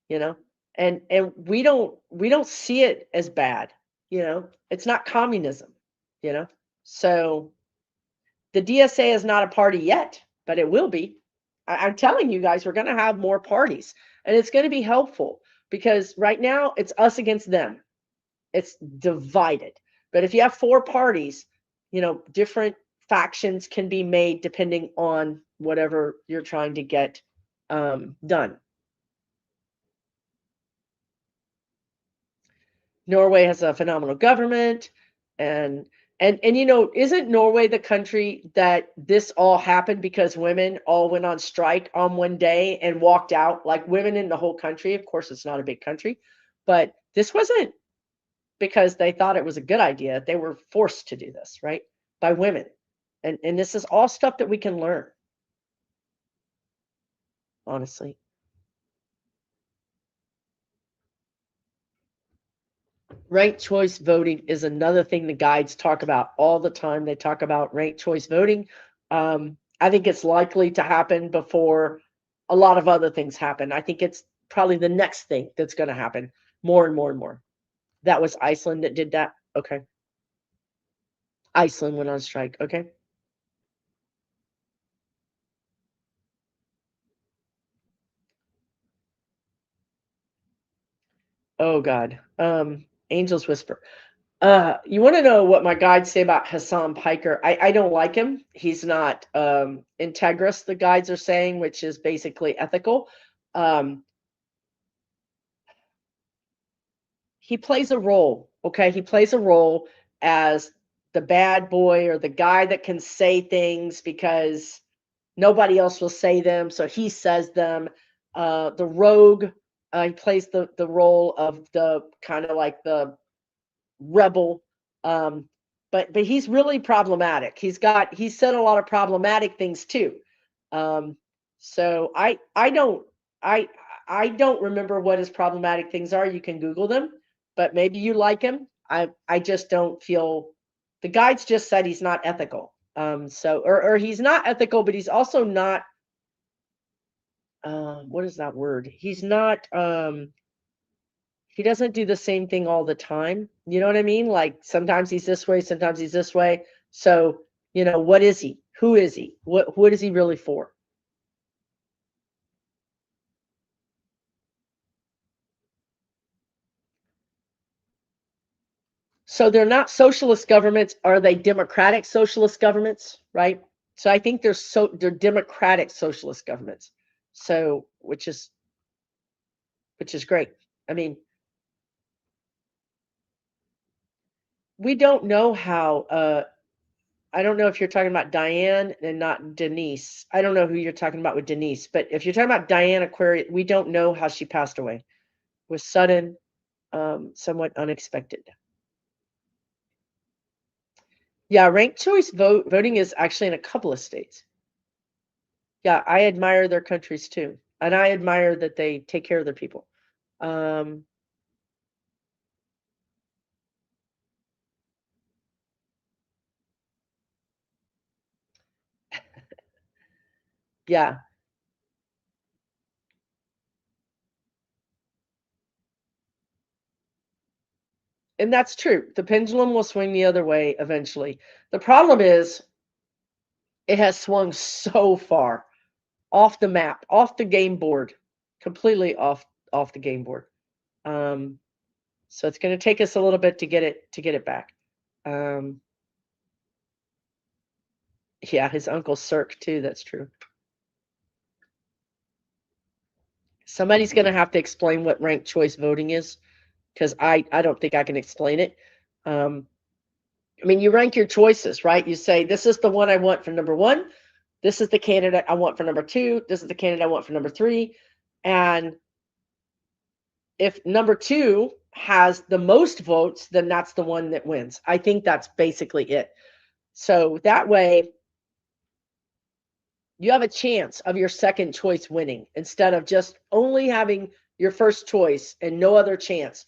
you know, and we don't see it as bad, it's not communism, you know. So the DSA is not a party yet, but it will be. I'm telling you guys, we're going to have more parties and it's going to be helpful because right now it's us against them. It's divided. But if you have four parties, different factions can be made depending on whatever you're trying to get done. Norway has a phenomenal government, and isn't Norway the country that this all happened because women all went on strike on one day and walked out, like women in the whole country? Of course, it's not a big country, but this wasn't because they thought it was a good idea. They were forced to do this, right? By women. And this is all stuff that we can learn, honestly. Ranked choice voting is another thing the guides talk about all the time. They talk about ranked choice voting. I think it's likely to happen before a lot of other things happen. I think it's probably the next thing that's going to happen more and more and more. That was Iceland that did that. Okay. Iceland went on strike. Okay. Oh God. Angels Whisper. You want to know what my guides say about Hassan Piker? I don't like him. He's not integrous, the guides are saying, which is basically ethical. Um, he plays a role, okay? He plays a role as the bad boy or the guy that can say things because nobody else will say them, so he says them. The rogue, he plays the role of the kind of like the rebel, um, but he's really problematic. He's said a lot of problematic things too. Um, so I I don't remember what his problematic things are. You can Google them, but maybe you like him. I just don't feel the guides just said he's not ethical. So or he's not ethical, but he's also not what is that word? He's not he doesn't do the same thing all the time. You know what I mean? Like sometimes he's this way, sometimes he's this way. So, what is he? Who is he? What is he really for? So they're not socialist governments. Are they democratic socialist governments? Right? So I think they're democratic socialist governments. So which is great. I mean, we don't know how I don't know if you're talking about Diane and not Denise. I don't know who you're talking about with Denise, but if you're talking about Diane Aquarius, we don't know how she passed away. It was sudden, somewhat unexpected. Yeah, ranked choice voting is actually in a couple of states. Yeah, I admire their countries too, and I admire that they take care of their people. Um, yeah, and that's true. The pendulum will swing the other way eventually. The problem is it has swung so far off the map, off the game board, completely off the game board. Um, so it's going to take us a little bit to get it back. Um, yeah, his uncle Cirque too. That's true. Somebody's going to have to explain what ranked choice voting is because I don't think I can explain it. Um, I mean, you rank your choices, right? You say this is the one I want for number one. This is the candidate I want for number two. This is the candidate I want for number three. And if number two has the most votes, then that's the one that wins. I think that's basically it. So that way, you have a chance of your second choice winning instead of just only having your first choice and no other chance.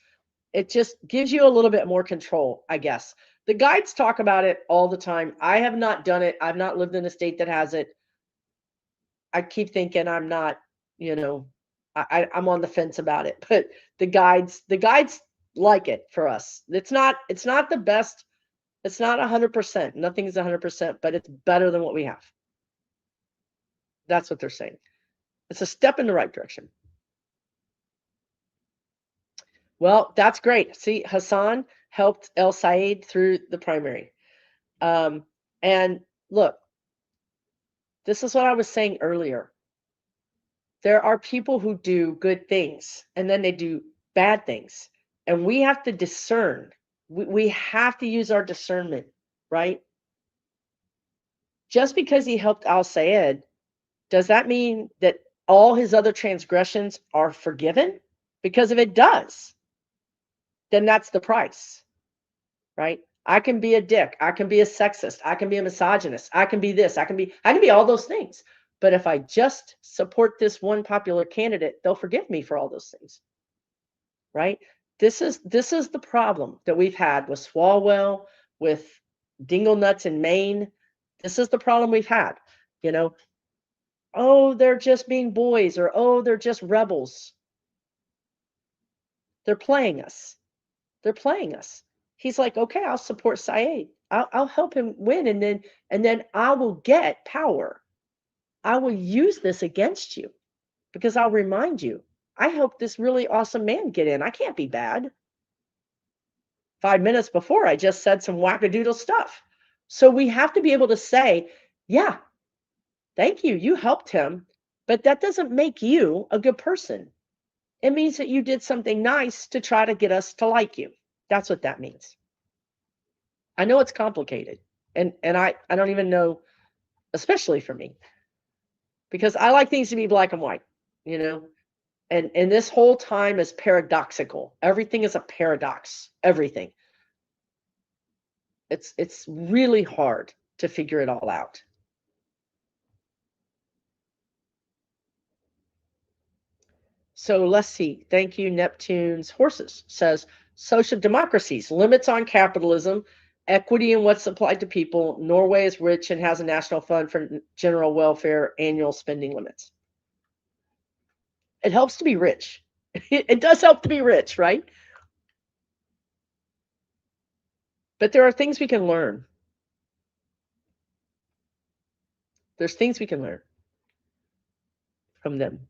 It just gives you a little bit more control, I guess. The guides talk about it all the time. I have not done it. I've not lived in a state that has it. I keep thinking I'm not, you know, I'm on the fence about it, but the guides like it for us. It's not the best. It's not 100%. Nothing's 100%, but it's better than what we have. That's what they're saying. It's a step in the right direction. Well, that's great. See, Hassan helped El Said through the primary. And look, this is what I was saying earlier. There are people who do good things and then they do bad things. And we have to discern. We have to use our discernment, right? Just because he helped Al Sayed, does that mean that all his other transgressions are forgiven? Because if it does, then that's the price, right? I can be a dick. I can be a sexist. I can be a misogynist. I can be this. I can be all those things. But if I just support this one popular candidate, they'll forgive me for all those things, right? This is the problem that we've had with Swalwell, with Dingle Nuts in Maine. This is the problem we've had. You know, oh, they're just being boys, or oh, they're just rebels. They're playing us. They're playing us. He's like, okay, I'll support Saeed. I'll help him win, and then I will get power. I will use this against you because I'll remind you, I helped this really awesome man get in. I can't be bad. 5 minutes before, I just said some wackadoodle stuff. So we have to be able to say, yeah, thank you. You helped him, but that doesn't make you a good person. It means that you did something nice to try to get us to like you. That's what that means. I know it's complicated. And I don't even know, especially for me, because I like things to be black and white, you know. And this whole time is paradoxical. Everything is a paradox. Everything. It's really hard to figure it all out. So let's see. Thank you, Neptune's Horses says social democracies, limits on capitalism, equity in what's supplied to people. Norway is rich and has a national fund for general welfare, annual spending limits. It helps to be rich. It does help to be rich, right? But there are things we can learn. There's things we can learn from them.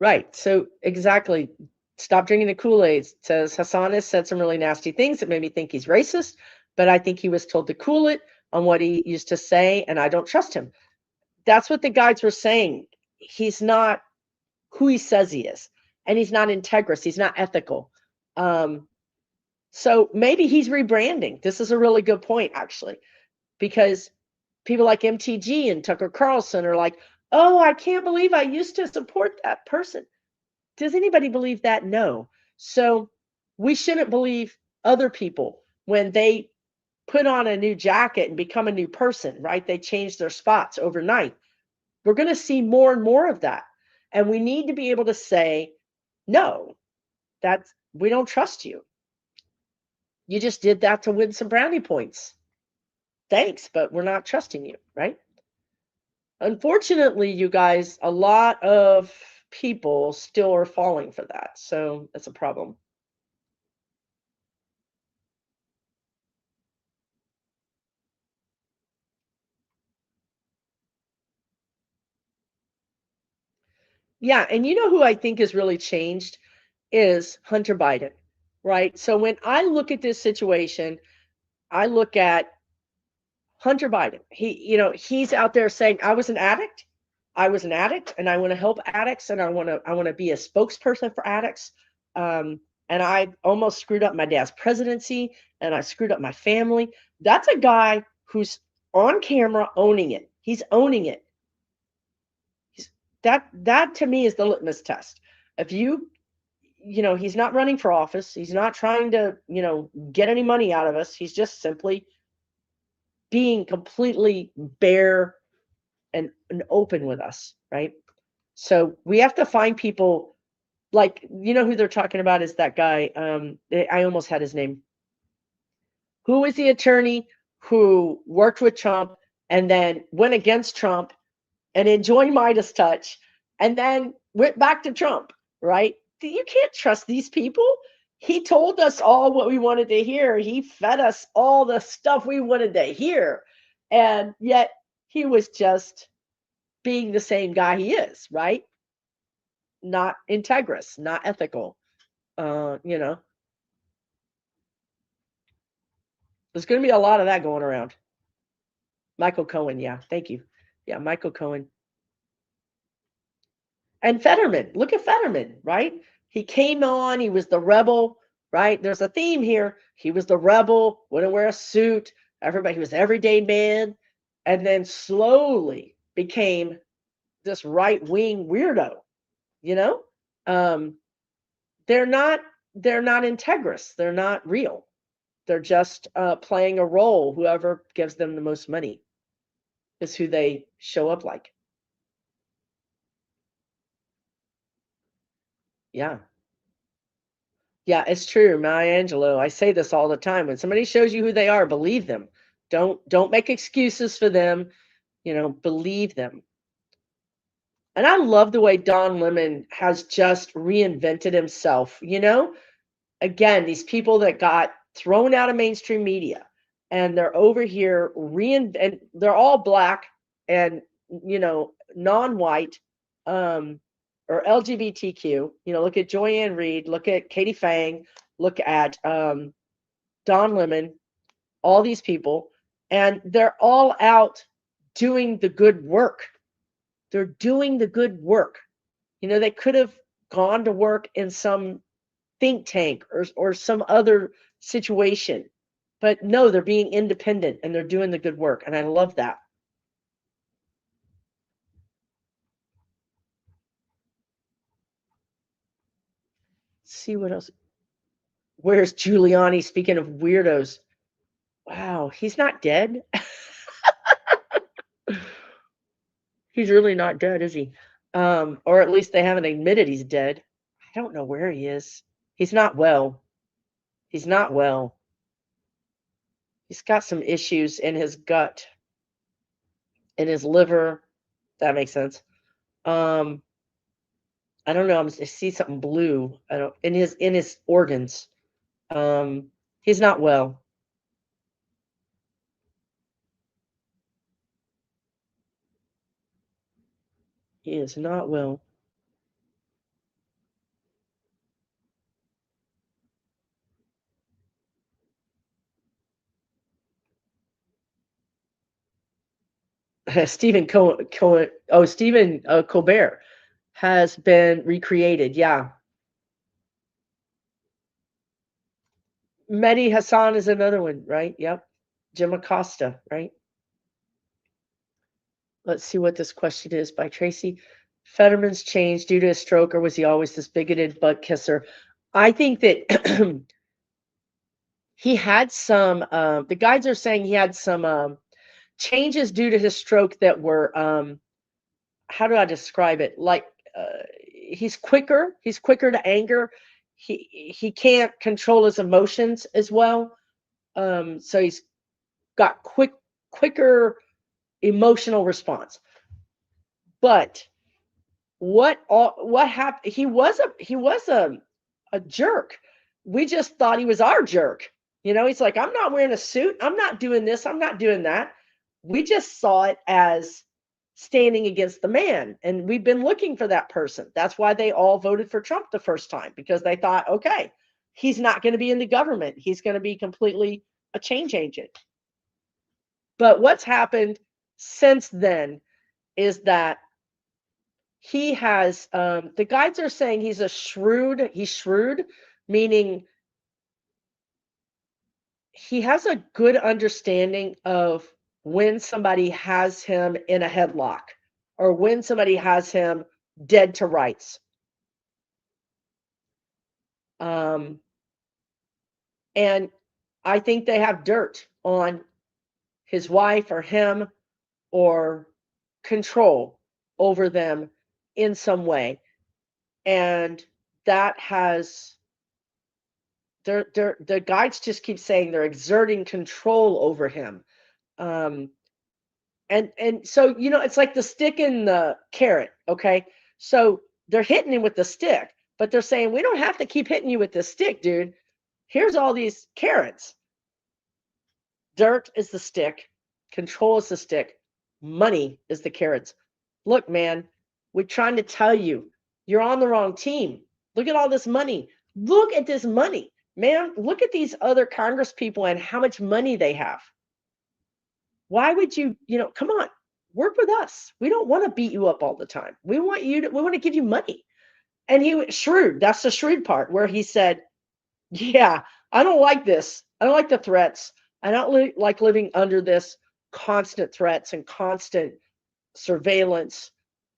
Right. So exactly. Stop drinking the Kool-Aid. Says Hassan has said some really nasty things that made me think he's racist, but I think he was told to cool it on what he used to say, and I don't trust him. That's what the guides were saying. He's not who he says he is, and he's not integrous. He's not ethical. So maybe he's rebranding. This is a really good point, actually, because people like MTG and Tucker Carlson are like, oh, I can't believe I used to support that person. Does anybody believe that? No. So we shouldn't believe other people when they put on a new jacket and become a new person, right? They change their spots overnight. We're going to see more and more of that. And we need to be able to say, no, that's we don't trust you. You just did that to win some brownie points. Thanks, but we're not trusting you, right? Unfortunately, you guys, a lot of people still are falling for that. So that's a problem. Yeah, and you know who I think has really changed is Hunter Biden, right? So when I look at this situation, I look at Hunter Biden. He's out there saying, I was an addict. I was an addict and I want to help addicts and I want to be a spokesperson for addicts. And I almost screwed up my dad's presidency and I screwed up my family. That's a guy who's on camera owning it. He's owning it. That to me is the litmus test. If he's not running for office, he's not trying to, get any money out of us. He's just simply being completely bare and open with us, right? So we have to find people like, who they're talking about is that guy. I almost had his name. Who is the attorney who worked with Trump and then went against Trump and enjoyed Midas touch and then went back to Trump, right? You can't trust these people. He told us all what we wanted to hear. He fed us all the stuff we wanted to hear. And yet he was just being the same guy he is, right? Not integrous, not ethical. There's going to be a lot of that going around. Michael Cohen, yeah, thank you. Yeah, Michael Cohen. And Fetterman, look at Fetterman, right? He came on, he was the rebel, right? There's a theme here. He was the rebel, wouldn't wear a suit, everybody, he was the everyday man, and then slowly became this right-wing weirdo, you know? They're not integrous. They're not real. They're just playing a role. Whoever gives them the most money is who they show up like. Yeah. Yeah, it's true, Maya Angelou. I say this all the time. When somebody shows you who they are, believe them. Don't make excuses for them. Believe them. And I love the way Don Lemon has just reinvented himself. Again, these people that got thrown out of mainstream media and they're over here and they're all black and non-white or LGBTQ. Look at Joyanne Reed, look at Katie Fang, look at Don Lemon, all these people, and they're all out doing the good work. They're doing the good work. They could have gone to work in some think tank or some other situation. But no, they're being independent and they're doing the good work. And I love that. See what else. Where's Giuliani? Speaking of weirdos. Wow, he's not dead. He's really not dead, is he? Or at least they haven't admitted he's dead. I don't know where he is. He's not well. He's not well. He's got some issues in his gut, in his liver. That makes sense. I don't know. I see something blue. I don't in his organs. He's not well. He is not well. Stephen Stephen Colbert has been recreated. Yeah. Mehdi Hassan is another one, right? Yep. Jim Acosta, right? Let's see what this question is by Tracy. Fetterman's changed due to a stroke, or was he always this bigoted butt kisser? I think that he had some, the guides are saying he had some changes due to his stroke that were, how do I describe it? Like, he's quicker to anger. He can't control his emotions as well. So he's got quicker emotional response. But what happened? He was a jerk. We just thought he was our jerk. You know, he's like, I'm not wearing a suit. I'm not doing this. I'm not doing that. We just saw it as standing against the man. And we've been looking for that person. That's why they all voted for Trump the first time, because they thought, okay, he's not going to be in the government. He's going to be completely a change agent. But what's happened since then is that he has, the guides are saying he's shrewd, meaning he has a good understanding of when somebody has him in a headlock or when somebody has him dead to rights. And I think they have dirt on his wife or him, or control over them in some way. And that has, the guides just keep saying they're exerting control over him. And so, you know, it's like the stick and the carrot. Okay. So they're hitting him with the stick, but they're saying, we don't have to keep hitting you with the stick, dude. Here's all these carrots. Dirt is the stick. Control is the stick. Money is the carrots. Look, man, we're trying to tell you, you're on the wrong team. Look at all this money. Look at this money. Man, look at these other Congress people and how much money they have. Why would you, come on, work with us. We don't want to beat you up all the time. We want to give you money. And he was shrewd. That's the shrewd part, where he said, yeah, I don't like this. I don't like the threats. I don't like living under this constant threats and constant surveillance.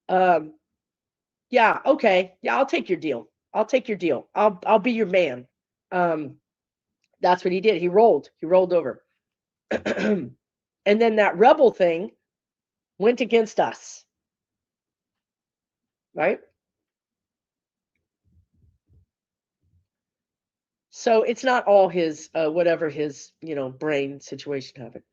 Yeah, okay. Yeah, I'll take your deal. I'll take your deal. I'll be your man. That's what he did. He rolled over. And then that rebel thing went against us. Right? So it's not all his whatever his, brain situation happened.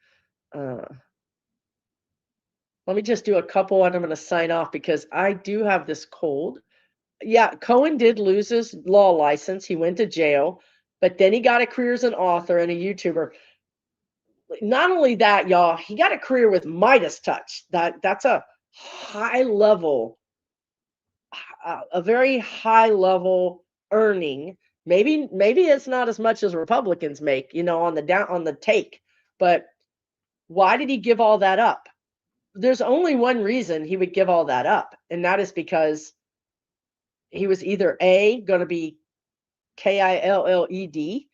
Let me just do a couple and I'm going to sign off because I do have this cold. Yeah, Cohen did lose his law license. He went to jail, but then he got a career as an author and a YouTuber. Not only that, y'all, he got a career with Midas Touch. That's a high level, a very high level earning. Maybe it's not as much as Republicans make, on the take. But why did he give all that up? There's only one reason he would give all that up, and that is because he was either A, going to be KILLED,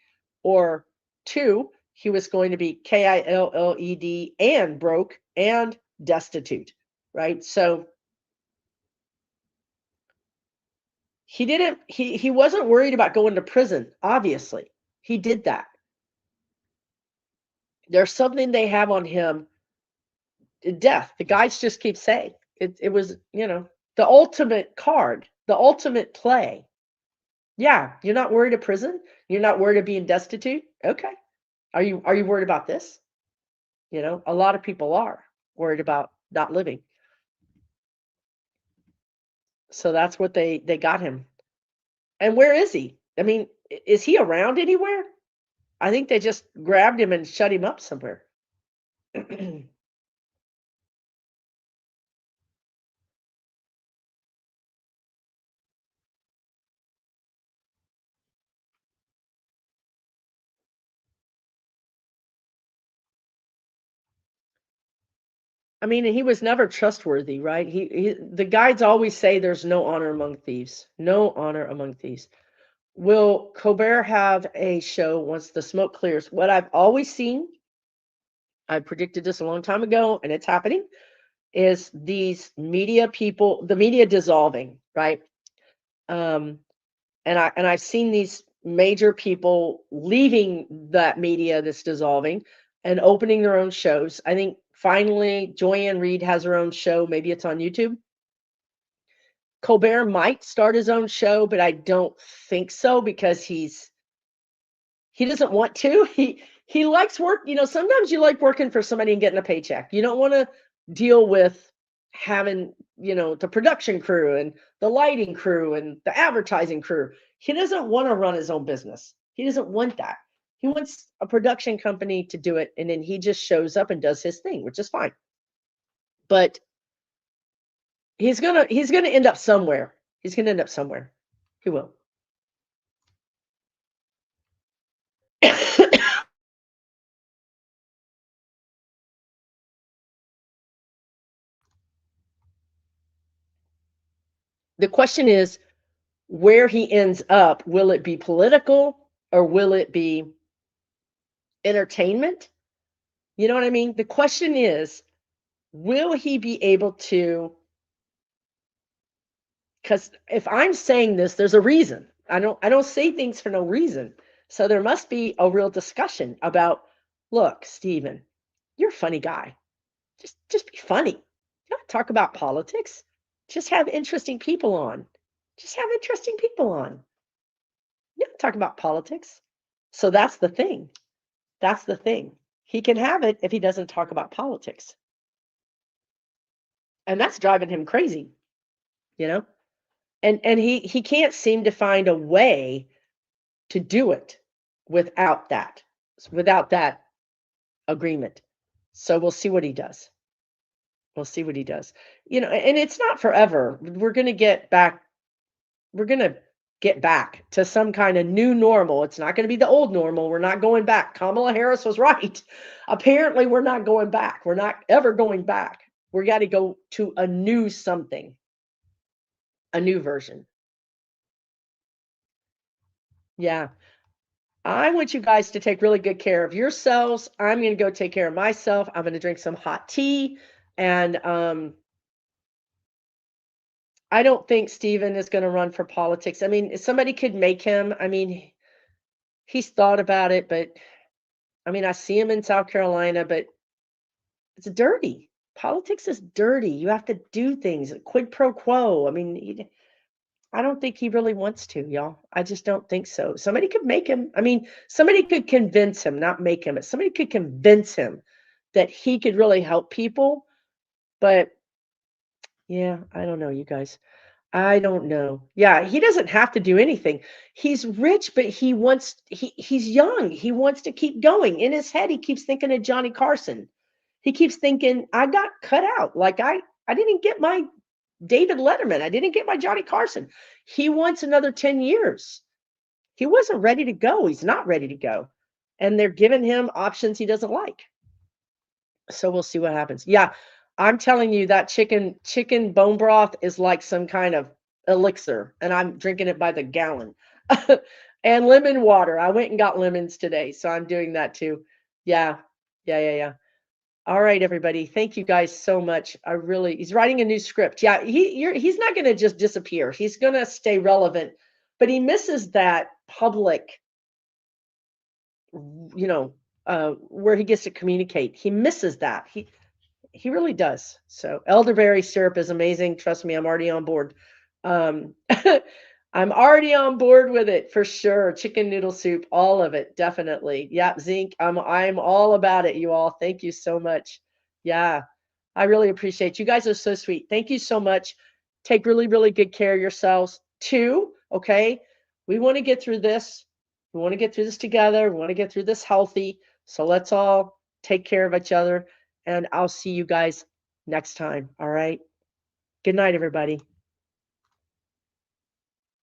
or 2, he was going to be KILLED and broke and destitute, right? So he wasn't worried about going to prison, obviously. He did that. There's something they have on him, death. The guys just keep saying it was, the ultimate card, the ultimate play. Yeah, you're not worried of prison? You're not worried of being destitute? Okay. Are you worried about this? A lot of people are worried about not living. So that's what they got him. And where is he? I mean, is he around anywhere? I think they just grabbed him and shut him up somewhere. I mean, he was never trustworthy, right? The guides always say there's no honor among thieves. No honor among thieves. Will Colbert have a show once the smoke clears? What I've always seen, I predicted this a long time ago, and it's happening, is these media people, the media dissolving, right? Um, and I've seen these major people leaving that media that's dissolving and opening their own shows. I think finally Joyanne Reed has her own show. Maybe it's on YouTube. Colbert might start his own show, but I don't think so because he doesn't want to. He likes work. Sometimes you like working for somebody and getting a paycheck. You don't want to deal with having, the production crew and the lighting crew and the advertising crew. He doesn't want to run his own business. He doesn't want that. He wants a production company to do it, and then he just shows up and does his thing, which is fine. But he's gonna end up somewhere. He's gonna end up somewhere. He will. The question is, where he ends up, will it be political or will it be entertainment? You know what I mean? The question is, will he be able to? Because if I'm saying this, there's a reason. I don't say things for no reason. So there must be a real discussion about, look, Stephen, you're a funny guy. Just be funny. You don't talk about politics. Just have interesting people on. Just have interesting people on. You don't talk about politics. So that's the thing. That's the thing. He can have it if he doesn't talk about politics. And that's driving him crazy, you know? And he can't seem to find a way to do it without that agreement. So we'll see what he does. We'll see what he does. And it's not forever. We're going to get back to some kind of new normal. It's not going to be the old normal. We're not going back. Kamala Harris was right. Apparently, we're not going back. We're not ever going back. We got to go to a new something, a new version. Yeah. I want you guys to take really good care of yourselves. I'm going to go take care of myself. I'm going to drink some hot tea. And I don't think Stephen is going to run for politics. I mean, somebody could make him. I mean, he's thought about it, but I mean, I see him in South Carolina, but it's dirty. Politics is dirty. You have to do things, quid pro quo. I mean, I don't think he really wants to, y'all. I just don't think so. Somebody could make him. I mean, somebody could convince him, not make him, but somebody could convince him that he could really help people. But yeah, I don't know, you guys. I don't know. Yeah, he doesn't have to do anything. He's rich, but he's young. He wants to keep going. In his head, he keeps thinking of Johnny Carson. He keeps thinking, I got cut out. Like I didn't get my David Letterman. I didn't get my Johnny Carson. He wants another 10 years. He wasn't ready to go. He's not ready to go. And they're giving him options he doesn't like. So we'll see what happens. Yeah, I'm telling you that chicken bone broth is like some kind of elixir, and I'm drinking it by the gallon. And lemon water. I went and got lemons today, so I'm doing that too. Yeah. Yeah. All right, everybody. Thank you guys so much. He's writing a new script. Yeah, he's not going to just disappear. He's going to stay relevant, but he misses that public, you know, where he gets to communicate. He misses that. He really does. So elderberry syrup is amazing. Trust me, I'm already on board. Um, I'm already on board with it for sure. Chicken noodle soup, all of it, definitely. Yeah, zinc. I'm all about it, you all. Thank you so much. Yeah, I really appreciate you guys are so sweet. Thank you so much. Take really, really good care of yourselves too. Okay. We want to get through this. We want to get through this together. We want to get through this healthy. So let's all take care of each other. And I'll see you guys next time. All right. Good night, everybody.